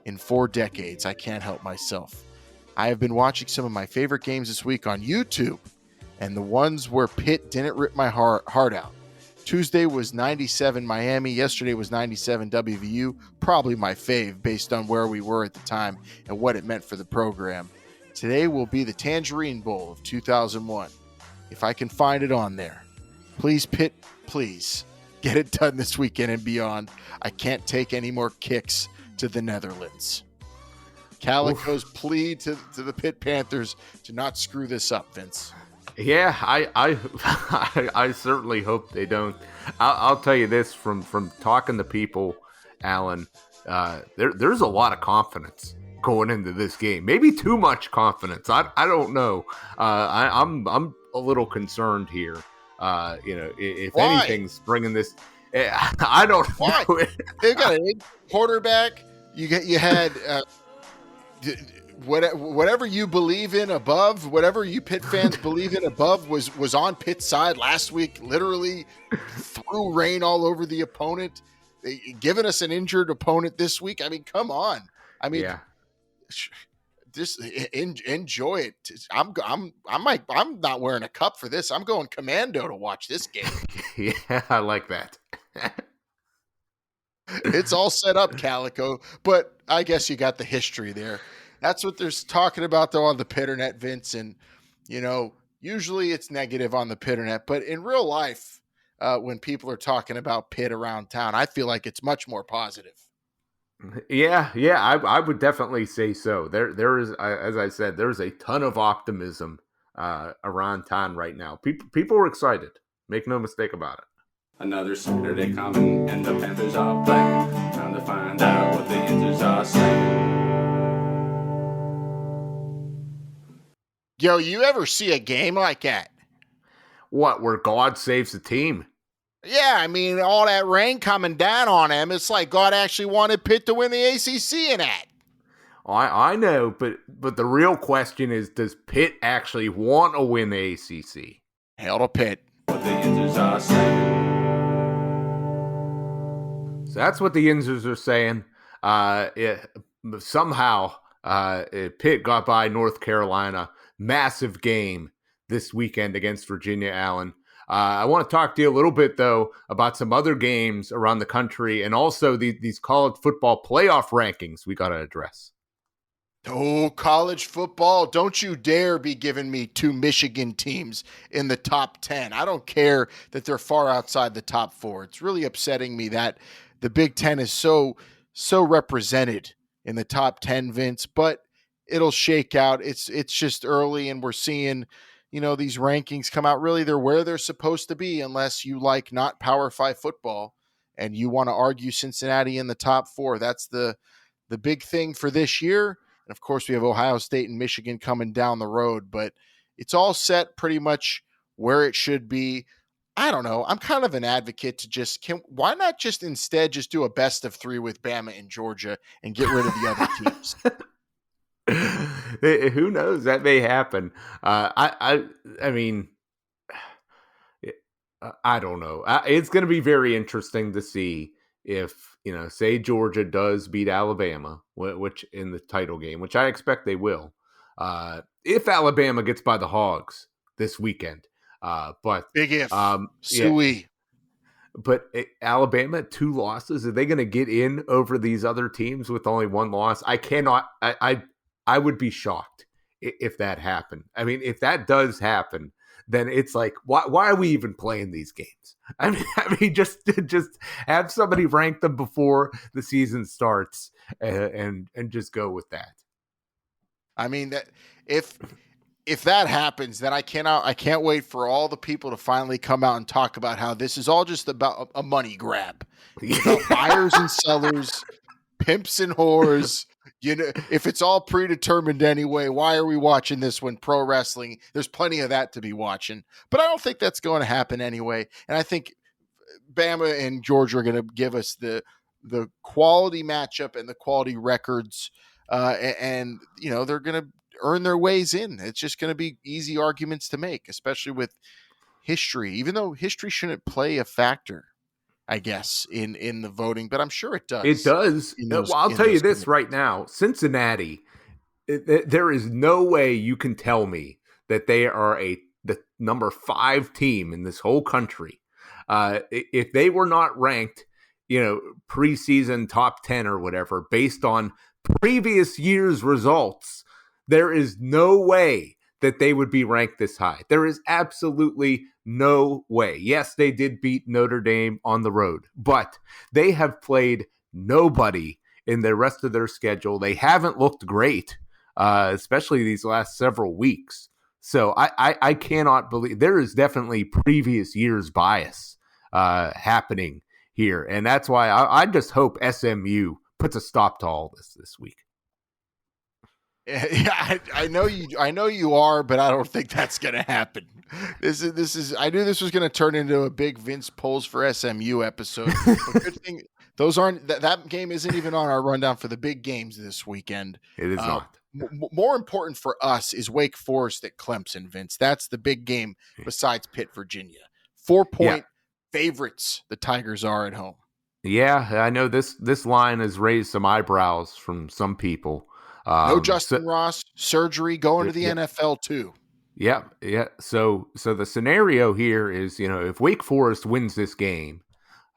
D: in 4 decades. I can't help myself. I have been watching some of my favorite games this week on YouTube, and the ones where Pitt didn't rip my heart out. Tuesday was 97 Miami. Yesterday was 97 WVU. Probably my fave based on where we were at the time and what it meant for the program. Today will be the Tangerine Bowl of 2001. If I can find it on there. Please, Pitt, please get it done this weekend and beyond. I can't take any more kicks to the Netherlands. Calico's plea to the Pitt Panthers to not screw this up, Vince.
A: Yeah, I certainly hope they don't. I'll tell you this from talking to people, Alan. There's a lot of confidence going into this game. Maybe too much confidence. I don't know. I'm a little concerned here. If
D: Why?
A: anything's bringing this, I don't
D: Why?
A: know.
D: They've got a quarterback. You had. Whatever you believe in above, whatever you Pitt fans believe in above was on Pitt's side last week, literally threw rain all over the opponent, giving us an injured opponent this week. I mean, come on. I mean, just enjoy it. I'm not wearing a cup for this. I'm going commando to watch this game.
A: Yeah, I like that.
D: It's all set up, Calico, but I guess you got the history there. That's what they're talking about, though, on the Pitternet, Vince. And, usually it's negative on the Pitternet. But in real life, when people are talking about Pitt around town, I feel like it's much more positive.
A: Yeah, I would definitely say so. There is, as I said, there's a ton of optimism around town right now. People are excited. Make no mistake about it.
H: Another Saturday coming, and the Panthers are playing. Time to find out what the answers are saying.
D: Yo, you ever see a game like that?
A: What, where God saves the team?
D: Yeah, I mean, all that rain coming down on him, it's like God actually wanted Pitt to win the ACC in that.
A: I know, but the real question is, does Pitt actually want to win the ACC?
D: Hell to Pitt.
H: What the answers are saying.
A: So that's what the Yinzers are saying. Somehow, Pitt got by North Carolina. Massive game this weekend against Virginia, Allen. I want to talk to you a little bit, though, about some other games around the country and also these college football playoff rankings we got to address.
D: Oh, college football. Don't you dare be giving me 2 Michigan teams in the top 10. I don't care that they're far outside the top 4. It's really upsetting me that the Big Ten is so represented in the top 10, Vince, but it'll shake out. It's just early, and we're seeing, these rankings come out. Really, they're where they're supposed to be, unless you like not Power 5 football and you want to argue Cincinnati in the top 4. That's the big thing for this year. And of course, we have Ohio State and Michigan coming down the road, but it's all set pretty much where it should be. I don't know. I'm kind of an advocate to why not just instead just do a best of 3 with Bama and Georgia and get rid of the other teams?
A: Who knows? That may happen. I mean, I don't know. It's going to be very interesting to see if, say Georgia does beat Alabama, which in the title game, which I expect they will. If Alabama gets by the Hogs this weekend, but
D: big if,
A: Suey. Yeah. But Alabama, 2 losses. Are they going to get in over these other teams with only 1 loss? I cannot. I would be shocked if that happened. I mean, if that does happen, then it's like, why are we even playing these games? I mean, just have somebody rank them before the season starts and just go with that.
D: I mean, that if if that happens, then I can't wait for all the people to finally come out and talk about how this is all just about a money grab. It's about buyers and sellers, pimps and whores. If it's all predetermined anyway, why are we watching this when pro wrestling? There's plenty of that to be watching. But I don't think that's going to happen anyway. And I think Bama and Georgia are going to give us the quality matchup and the quality records, and they're going to earn their ways in. It's just going to be easy arguments to make, especially with history. Even though history shouldn't play a factor, I guess, in the voting, but I'm sure it does.
A: It does. Well, I'll tell you this right now: Cincinnati. There is no way you can tell me that they are the number 5 team in this whole country. If they were not ranked, preseason top 10 or whatever, based on previous year's results, there is no way that they would be ranked this high. There is absolutely no way. Yes, they did beat Notre Dame on the road, but they have played nobody in the rest of their schedule. They haven't looked great, especially these last several weeks. So I cannot believe there is definitely previous year's bias happening here. And that's why I just hope SMU puts a stop to all this week.
D: Yeah, I know you are, but I don't think that's going to happen. This is. I knew this was going to turn into a big Vince polls for SMU episode. But good thing those aren't. That game isn't even on our rundown for the big games this weekend.
A: It is not.
D: More important for us is Wake Forest at Clemson, Vince. That's the big game besides Pitt, Virginia. 4-point favorites the Tigers are at home.
A: Yeah, I know this line has raised some eyebrows from some people.
D: No Justin Ross, surgery, going to the NFL too.
A: Yeah. So the scenario here is, if Wake Forest wins this game,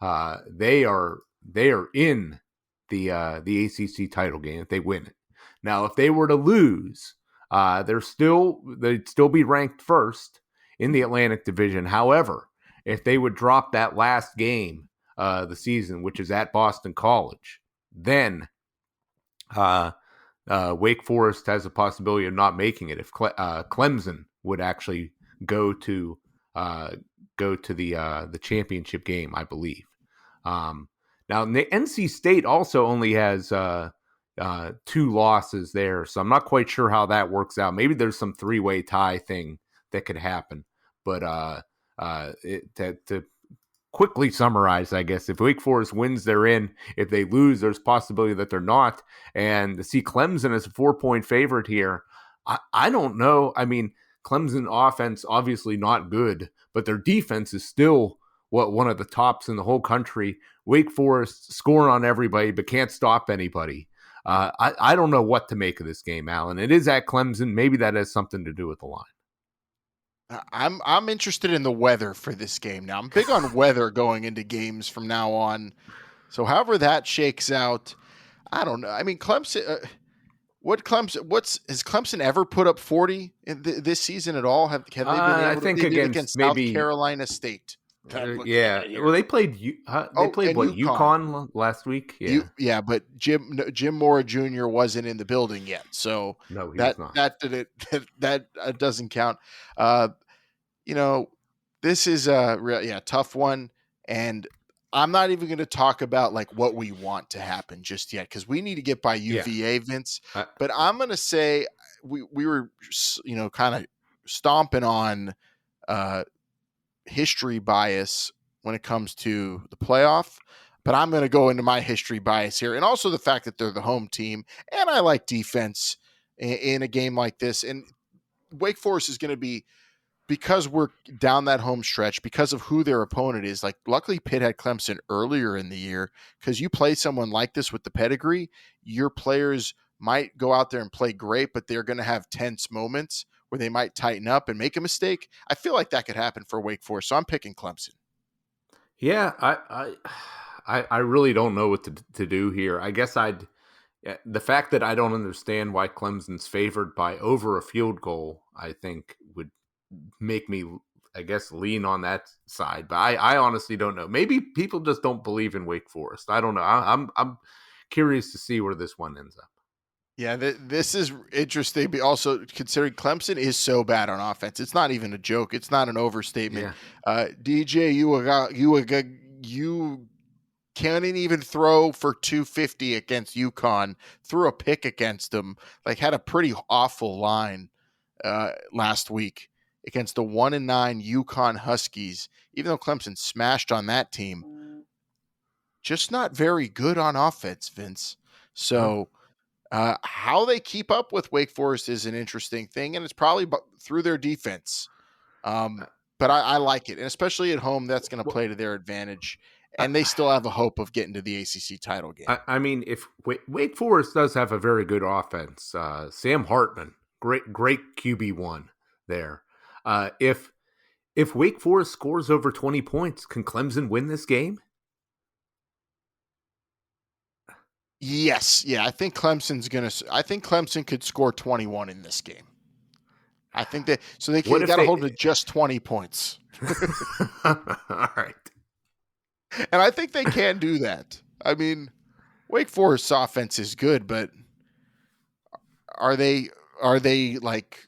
A: they are in the ACC title game if they win it. Now, if they were to lose, they'd still be ranked first in the Atlantic Division. However, if they would drop that last game the season, which is at Boston College, then Wake Forest has a possibility of not making it if Clemson would actually go to the championship game, I believe. Now, the NC State also only has 2 losses there, so I'm not quite sure how that works out. Maybe there's some 3-way tie thing that could happen, but to quickly summarize, I guess, if Wake Forest wins, they're in. If they lose, there's possibility that they're not. And to see Clemson as a 4-point favorite here, I don't know. I mean, Clemson offense obviously not good, but their defense is still one of the tops in the whole country. Wake Forest scoring on everybody, but can't stop anybody. I don't know what to make of this game, Alan. It is at Clemson. Maybe that has something to do with the line.
D: I'm interested in the weather for this game now. I'm big on weather going into games from now on. So however that shakes out, I don't know. I mean, Clemson. Has Clemson ever put up 40 in this season at all? Have they been able to against South Carolina State?
A: Well, they played. They played UConn last week.
D: Yeah, but Jim Mora Jr. wasn't in the building yet, so
A: no, he was not.
D: That doesn't count. This is a tough one, and I'm not even going to talk about like what we want to happen just yet because we need to get by UVA, Vince. But I'm going to say we were kind of stomping on history bias when it comes to the playoff, but I'm going to go into my history bias here, and also the fact that they're the home team, and I like defense in a game like this. And Wake Forest is going to be, because we're down that home stretch, because of who their opponent is. Like, luckily Pitt had Clemson earlier in the year, because you play someone like this with the pedigree, your players might go out there and play great, but they're going to have tense moments where they might tighten up and make a mistake. I feel like that could happen for Wake Forest, so I'm picking Clemson.
A: Yeah, I really don't know what to do here. I guess the fact that I don't understand why Clemson's favored by over a field goal, I think would make me, I guess, lean on that side. But I honestly don't know. Maybe people just don't believe in Wake Forest. I don't know. I'm curious to see where this one ends up.
D: Yeah, this is interesting. But also considering Clemson is so bad on offense, it's not even a joke. It's not an overstatement.
A: Yeah.
D: DJ, you can't even throw for 250 against UConn. Threw a pick against them. Like had a pretty awful line last week against the 1-9 UConn Huskies. Even though Clemson smashed on that team, just not very good on offense, Vince. So. How they keep up with Wake Forest is an interesting thing, and it's probably through their defense. But I like it, and especially at home, that's going to play to their advantage. And they still have a hope of getting to the ACC title game.
A: I mean, if Wake Forest does have a very good offense, Sam Hartman, great QB1 there. If Wake Forest scores over 20 points, can Clemson win this game?
D: Yes, yeah, I think Clemson could score 21 in this game. I think that so they got to hold to just 20 points.
A: All right.
D: And I think they can do that. I mean, Wake Forest's offense is good, but are they like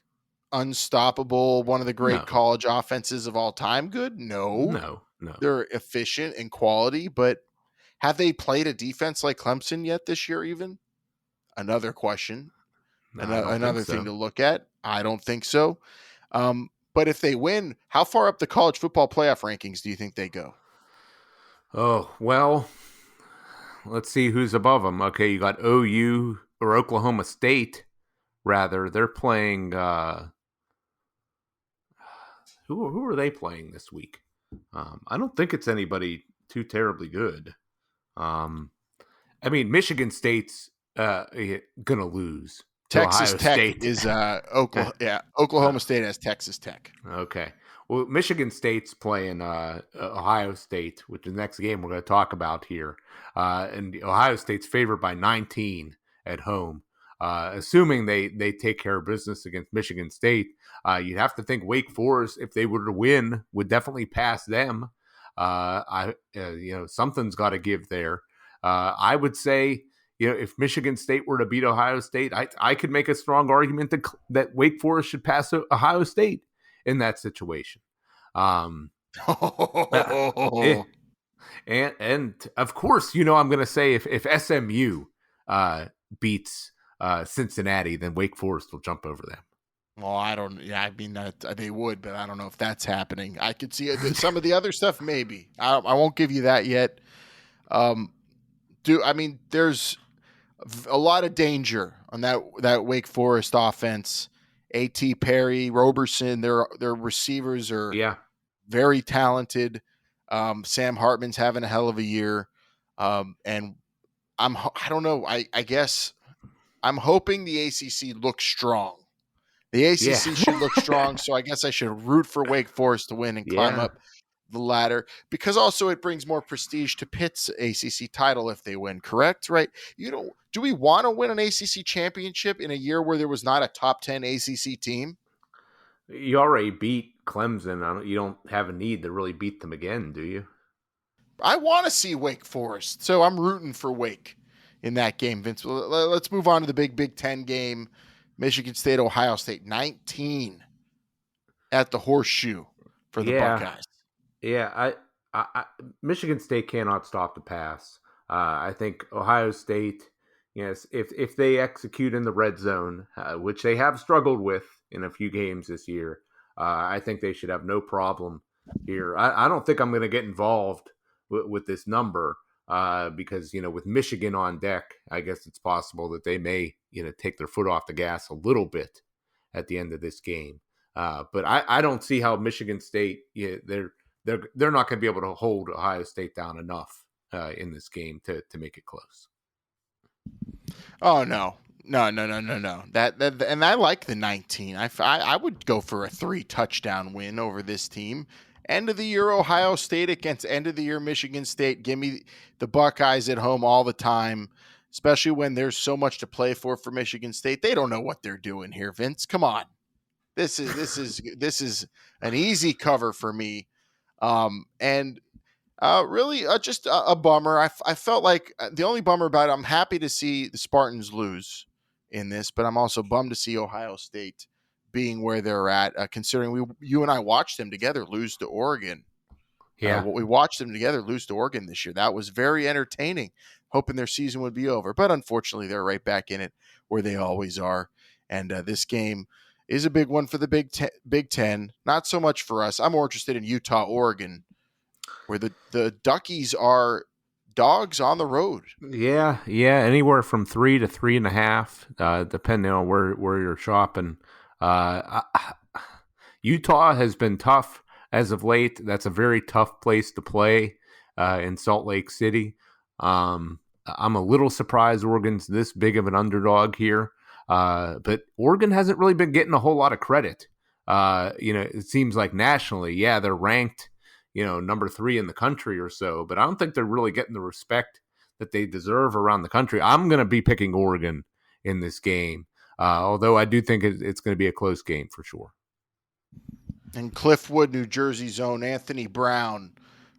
D: unstoppable, one of the great college offenses of all time good? No. They're efficient and quality, but have they played a defense like Clemson yet this year even? Another question. Another thing to look at. I don't think so. But if they win, how far up the college football playoff rankings do you think they go?
A: Oh, well, let's see who's above them. Okay, you got OU or Oklahoma State, rather. They're playing who are they playing this week? I don't think it's anybody too terribly good. I mean, Michigan State's gonna lose.
D: Texas
A: Ohio
D: Tech
A: State.
D: is Oklahoma. Yeah, Oklahoma State has Texas Tech.
A: Okay. Well, Michigan State's playing Ohio State, which is the next game we're going to talk about here. And Ohio State's favored by 19 at home. Assuming they take care of business against Michigan State, you'd have to think Wake Forest, if they were to win, would definitely pass them. Something's got to give there. I would say, if Michigan State were to beat Ohio State, I could make a strong argument that Wake Forest should pass Ohio State in that situation. And of course, I'm going to say if SMU beats Cincinnati, then Wake Forest will jump over them.
D: Well, I don't. Yeah, I mean they would, but I don't know if that's happening. I could see some of the other stuff. Maybe I won't give you that yet. There's a lot of danger on that Wake Forest offense. A.T. Perry, Roberson, their receivers are very talented. Sam Hartman's having a hell of a year, and I don't know. I guess I'm hoping the ACC looks strong. The ACC should look strong, so I guess I should root for Wake Forest to win and climb up the ladder, because also it brings more prestige to Pitt's ACC title if they win, correct? Right? Do we want to win an ACC championship in a year where there was not a top 10 ACC team?
A: You already beat Clemson. You don't have a need to really beat them again, do you?
D: I want to see Wake Forest, so I'm rooting for Wake in that game, Vince. Let's move on to the Big Ten game. Michigan State, Ohio State, 19 at the Horseshoe for the Buckeyes.
A: Yeah, I Michigan State cannot stop the pass. I think Ohio State, yes, if they execute in the red zone, which they have struggled with in a few games this year, I think they should have no problem here. I don't think I'm going to get involved with this number because, with Michigan on deck, I guess it's possible that they may, take their foot off the gas a little bit at the end of this game. But I don't see how Michigan State, they're not going to be able to hold Ohio State down enough in this game to make it close.
D: Oh no. That and I like the 19. I would go for a 3 touchdown win over this team. End of the year Ohio State against end of the year Michigan State. Give me the Buckeyes at home all the time, especially when there's so much to play for Michigan State. They don't know what they're doing here, Vince. Come on. This is an easy cover for me. Really just a bummer. I felt like the only bummer about it, I'm happy to see the Spartans lose in this, but I'm also bummed to see Ohio State being where they're at, considering you and I watched them together lose to Oregon.
A: Yeah.
D: We watched them together lose to Oregon this year. That was very entertaining, hoping their season would be over. But unfortunately, they're right back in it where they always are. And this game is a big one for the Big Ten. Not so much for us. I'm more interested in Utah, Oregon, where the Duckies are dogs on the road.
A: Yeah, anywhere from 3 to 3.5, depending on where you're shopping. Utah has been tough as of late. That's a very tough place to play in Salt Lake City. I'm a little surprised Oregon's this big of an underdog here, but Oregon hasn't really been getting a whole lot of credit. It seems like nationally, yeah, they're ranked, number 3 in the country or so, but I don't think they're really getting the respect that they deserve around the country. I'm going to be picking Oregon in this game, although I do think it's going to be a close game for sure.
D: And Cliffwood, New Jersey's own Anthony Brown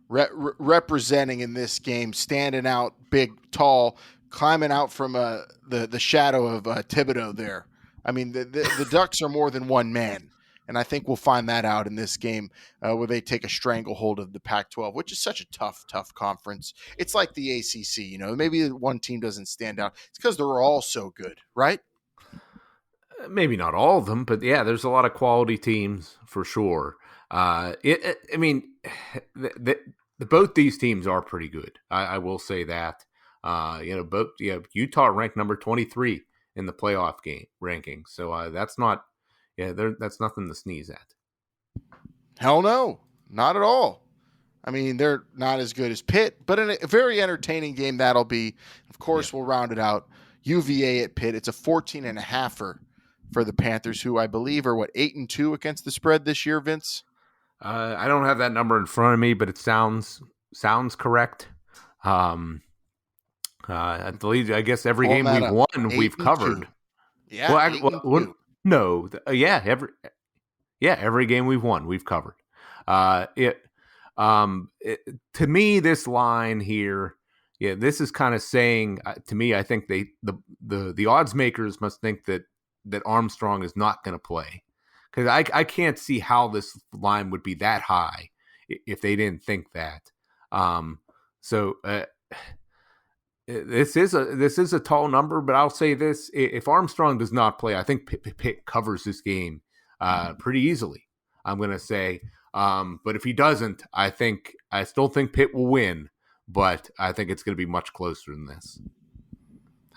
D: representing in this game, standing out big, tall, climbing out from the shadow of Thibodeau there. I mean, the Ducks are more than one man. And I think we'll find that out in this game where they take a stranglehold of the Pac-12, which is such a tough conference. It's like the ACC, maybe one team doesn't stand out. It's because they're all so good, right?
A: Maybe not all of them, but yeah, there's a lot of quality teams for sure. Both these teams are pretty good. I will say that. Utah ranked number 23 in the playoff game ranking, so that's not. Yeah, that's nothing to sneeze at.
D: Hell no, not at all. I mean, they're not as good as Pitt, but in a very entertaining game that'll be. Of course, We'll round it out. UVA at Pitt. It's a 14.5 for the Panthers, who I believe are 8-2 against the spread this year, Vince?
A: I don't have that number in front of me, but it sounds correct. I believe. I guess every game we've won, we've covered.
D: 2. Yeah.
A: No. Every game we've won, we've covered. To me, this line here, this is kind of saying to me, I think the odds makers must think that Armstrong is not going to play, because I can't see how this line would be that high if they didn't think that. This is a tall number, but I'll say this: if Armstrong does not play, I think Pitt covers this game pretty easily. I'm going to say, but if he doesn't, I still think Pitt will win, but I think it's going to be much closer than this.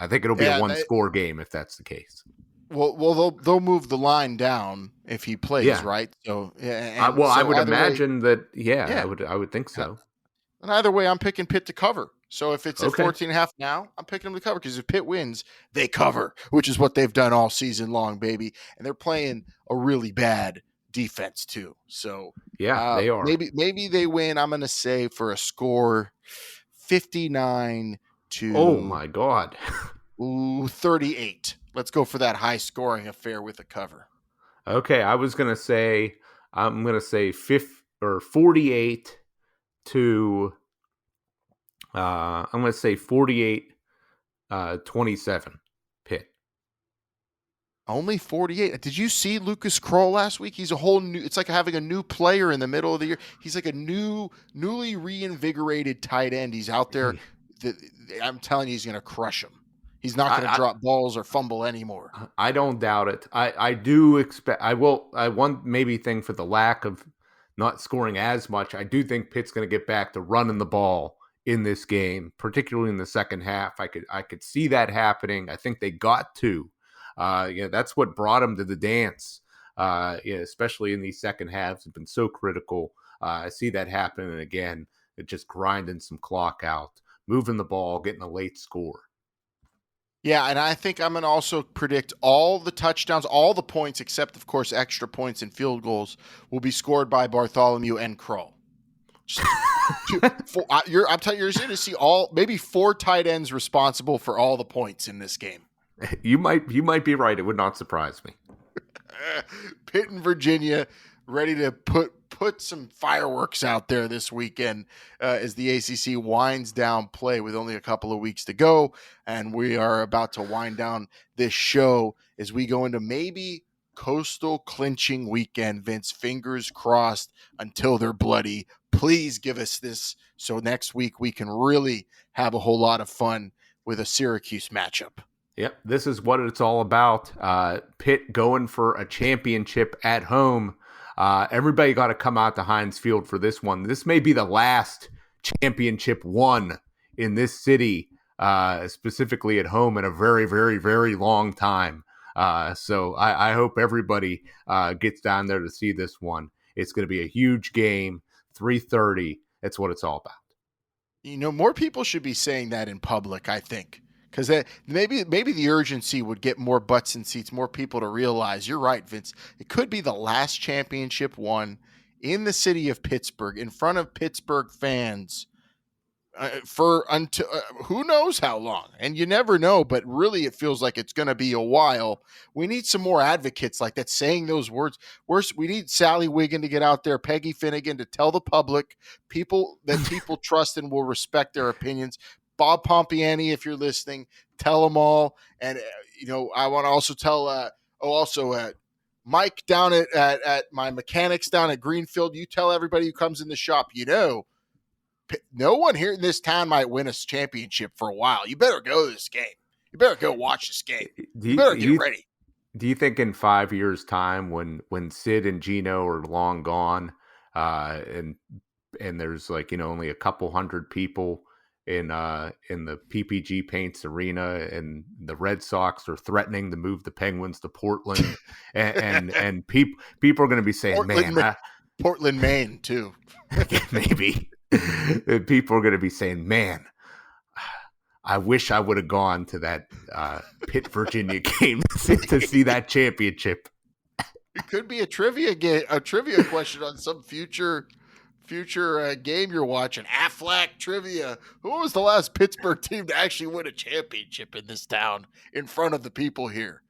A: I think it'll be a one-score game if that's the case.
D: Well, they'll move the line down if he plays, right? So,
A: I would imagine that. Yeah, I would think so.
D: And either way, I'm picking Pitt to cover. So if it's at 14.5 now, I'm picking them to cover, because if Pitt wins, they cover, which is what they've done all season long, baby. And they're playing a really bad defense too. So
A: yeah, they are.
D: Maybe they win. I'm going to say for a score 59 to.
A: Oh my God.
D: 38. Let's go for that high scoring affair with a cover.
A: Okay, I'm going to say 48 to. I'm going to say 48-27 Pitt.
D: Only 48. Did you see Lucas Kroll last week? He's a whole new. It's like having a new player in the middle of the year. He's like a newly reinvigorated tight end. He's out there. I'm telling you, he's going to crush him. He's not going to drop balls or fumble anymore. I
A: don't doubt it. I do expect. I one maybe thing for the lack of not scoring as much. I do think Pitt's going to get back to running the ball in this game, particularly in the second half. I could see that happening. I think they got to. That's what brought them to the dance. Especially in these second halves, have been so critical. I see that happening again. It just grinding some clock out, moving the ball, getting a late score.
D: Yeah, and I think I'm going to also predict all the touchdowns, all the points, except, of course, extra points and field goals, will be scored by Bartholomew and Kroll. I'm telling you, you're going to see maybe 4 tight ends responsible for all the points in this game.
A: You might be right. It would not surprise me.
D: Pitt and Virginia ready to put put some fireworks out there this weekend as the ACC winds down play with only a couple of weeks to go. And we are about to wind down this show as we go into maybe Coastal clinching weekend, Vince. Fingers crossed until they're bloody. Please give us this so next week we can really have a whole lot of fun with a Syracuse matchup.
A: Yep, this is what it's all about. Pitt going for a championship at home. Everybody got to come out to Heinz Field for this one. This may be the last championship won in this city, specifically at home, in a very, very, very long time. So I hope everybody gets down there to see this one. It's going to be a huge game, 3:30. That's what it's all about.
D: You know, more people should be saying that in public, I think, because maybe the urgency would get more butts and seats, more people to realize, you're right, Vince, it could be the last championship won in the city of Pittsburgh, in front of Pittsburgh fans, for until who knows how long. And you never know, but really it feels like it's going to be a while. We need some more advocates like that saying those words. We need Sally Wiggin to get out there, Peggy Finnegan to tell the public, people that people trust and will respect their opinions. Bob Pompiani, if you're listening, tell them all. And, I want to also tell, Mike down at my mechanics down at Greenfield, you tell everybody who comes in the shop, no one here in this town might win a championship for a while. You better go to this game. You better go watch this game. You better get ready.
A: Do you think in 5 years' time, when Sid and Gino are long gone, and there's only a couple hundred people in the PPG Paints Arena, and the Red Sox are threatening to move the Penguins to Portland, and people are going to be saying,
D: Portland, Maine, too.
A: Maybe. People are going to be saying, man, I wish I would have gone to that Pitt, Virginia game to see that championship.
D: It could be a trivia question on some future game you're watching. Aflac trivia. Who was the last Pittsburgh team to actually win a championship in this town in front of the people here?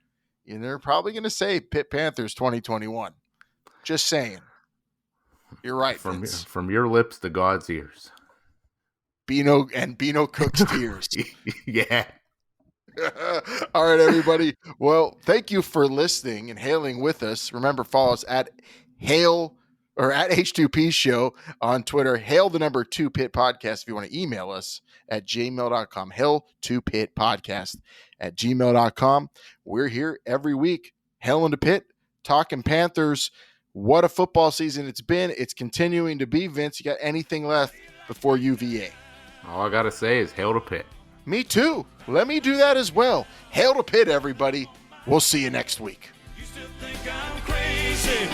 D: They're probably going to say Pitt Panthers 2021. Just saying. You're right, Vince.
A: From your lips to God's ears.
D: Bino Cook's tears.
A: Yeah.
D: All right, everybody. Well, thank you for listening and hailing with us. Remember, follow us at H2P Show on Twitter. Hail the number 2 Pit Podcast if you want to email us at gmail.com. Hail2pitpodcast at gmail.com. We're here every week, hailing to Pitt, talking Panthers. What a football season it's been. It's continuing to be. Vince, you got anything left before UVA?
A: All I got to say is hail to Pitt.
D: Me too. Let me do that as well. Hail to Pitt, everybody. We'll see you next week.
I: You still think I'm crazy?